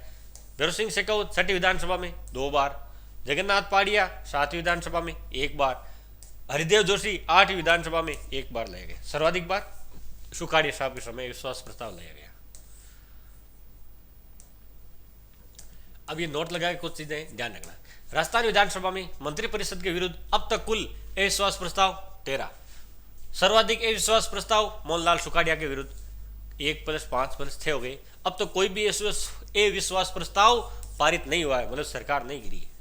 Speaker 1: भैरव सिंह शेखावत 6ठी विधानसभा में 2 बार। जगन्नाथ पाड़िया 7वीं विधानसभा में 1 बार। हरिदेव जोशी 8वीं विधानसभा में 1 बार लाया गया। सर्वाधिक बार सुखाड़िया साहब के समय विश्वास प्रस्ताव लाया गया। अब ये नोट लगा के कुछ चीजें ध्यान रखना। राजस्थान विधानसभा में मंत्रिपरिषद के विरुद्ध अब तक कुल अविश्वास प्रस्ताव 13। सर्वाधिक अविश्वास प्रस्ताव मोहनलाल सुखाड़िया के विरुद्ध 1+5+6 हो गए। अब तो कोई भी अविश्वास प्रस्ताव पारित नहीं हुआ है, मतलब सरकार नहीं गिरी है।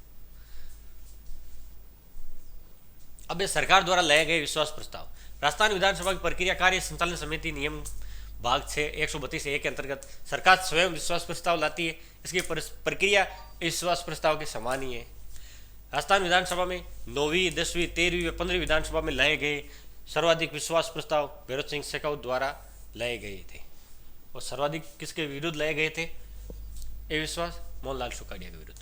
Speaker 1: अब ये सरकार द्वारा लाए गए विश्वास प्रस्ताव। राजस्थान विधानसभा की प्रक्रिया कार्य संचालन समिति नियम भाग 6 132 के अंतर्गत सरकार स्वयं विश्वास प्रस्ताव लाती है। इसकी प्रक्रिया विश्वास प्रस्ताव के समान ही है। राजस्थान विधानसभा में 9वीं 10वीं 13वीं व 15वीं विधानसभा में लाए गए सर्वाधिक विश्वास प्रस्ताव भैरव सिंह शेखावत द्वारा लाए गए थे। और सर्वाधिक किसके विरुद्ध लाए गए थे अविश्वास? मोहनलाल सुखाड़िया के विरुद्ध।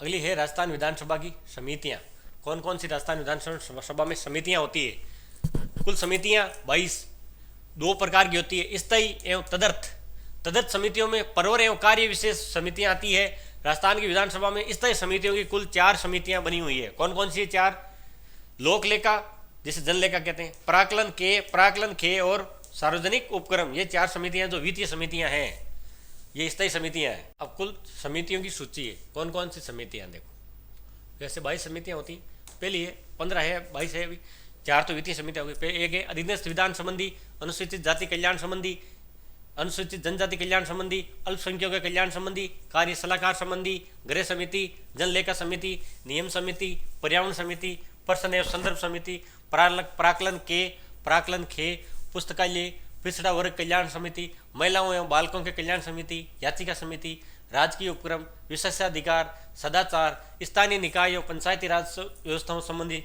Speaker 1: अगली है राजस्थान विधानसभा की समितियां। कौन कौन सी राजस्थान विधानसभा में समितियां होती है? कुल समितियां 22 दो प्रकार की होती है, स्थायी एवं तदर्थ। तदर्थ समितियों में परवर एवं कार्य विशेष समितियां आती है। राजस्थान की विधानसभा में स्थायी समितियों की कुल 4 समितियां बनी हुई है। कौन कौन सी 4? लोक लेखा, जिसे जन लेखा कहते हैं, प्राकलन खे और सार्वजनिक उपक्रम, ये 4 समितियां जो वित्तीय समितियां हैं, ये स्थायी समितियां हैं। अब कुल समितियों की सूची है, कौन कौन सी समितियां देखो। वैसे 22 समितियां होती हैं, पहली है 15 है 22 है, अभी 4 तो वित्तीय समितियां होगी। एक है अधीनस्थ विधान संबंधी, अनुसूचित जाति कल्याण संबंधी, अनुसूचित जनजाति कल्याण संबंधी, अल्पसंख्यकों के कल्याण संबंधी, कार्य सलाहकार संबंधी, गृह समिति, जन लेखा समिति, नियम समिति, पर्यावरण समिति, प्रश्न एवं संदर्भ समिति, प्राकलन खे, पुस्तकालय, पिछड़ा वर्ग कल्याण समिति, महिलाओं एवं बालकों के कल्याण समिति, याचिका समिति, राजकीय उपक्रम, विशेषाधिकार, सदाचार, स्थानीय निकाय एवं पंचायती राज व्यवस्थाओं संबंधी,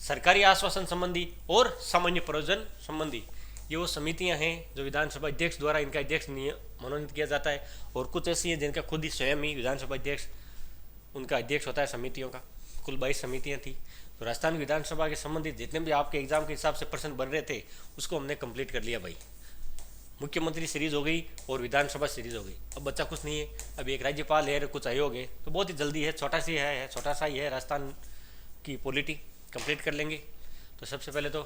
Speaker 1: सरकारी आश्वासन संबंधी और सामान्य प्रयोजन संबंधी, ये वो समितियां हैं जो विधानसभा अध्यक्ष द्वारा इनका अध्यक्ष मनोनीत किया जाता है। और कुछ ऐसी हैं जिनका खुद ही स्वयं ही विधानसभा अध्यक्ष उनका अध्यक्ष होता है समितियों का। कुल 22 समितियां थी। तो राजस्थान विधानसभा के संबंधित जितने भी आपके एग्जाम के हिसाब से प्रश्न बन रहे थे उसको हमने कंप्लीट कर लिया भाई। मुख्यमंत्री सीरीज हो गई और विधानसभा सीरीज हो गई। अब बच्चा कुछ नहीं है, अभी एक राज्यपाल है, कुछ आयोग है, तो बहुत ही जल्दी है, छोटा सा ही है राजस्थान की पॉलिटी कंप्लीट कर लेंगे। तो सबसे पहले तो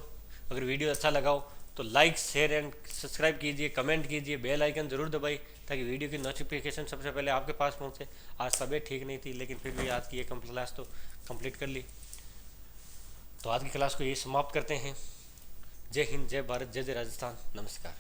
Speaker 1: अगर वीडियो अच्छा लगा हो तो लाइक शेयर एंड सब्सक्राइब कीजिए, कमेंट कीजिए, बेल आइकन जरूर दबाइए ताकि वीडियो की नोटिफिकेशन सबसे पहले आपके पास पहुंचे। आज तबीयत ठीक नहीं थी लेकिन फिर भी आज की ये क्लास तो कंप्लीट कर ली। तो आज की क्लास को यही समाप्त करते हैं। जय हिंद, जय भारत, जय जय राजस्थान, नमस्कार।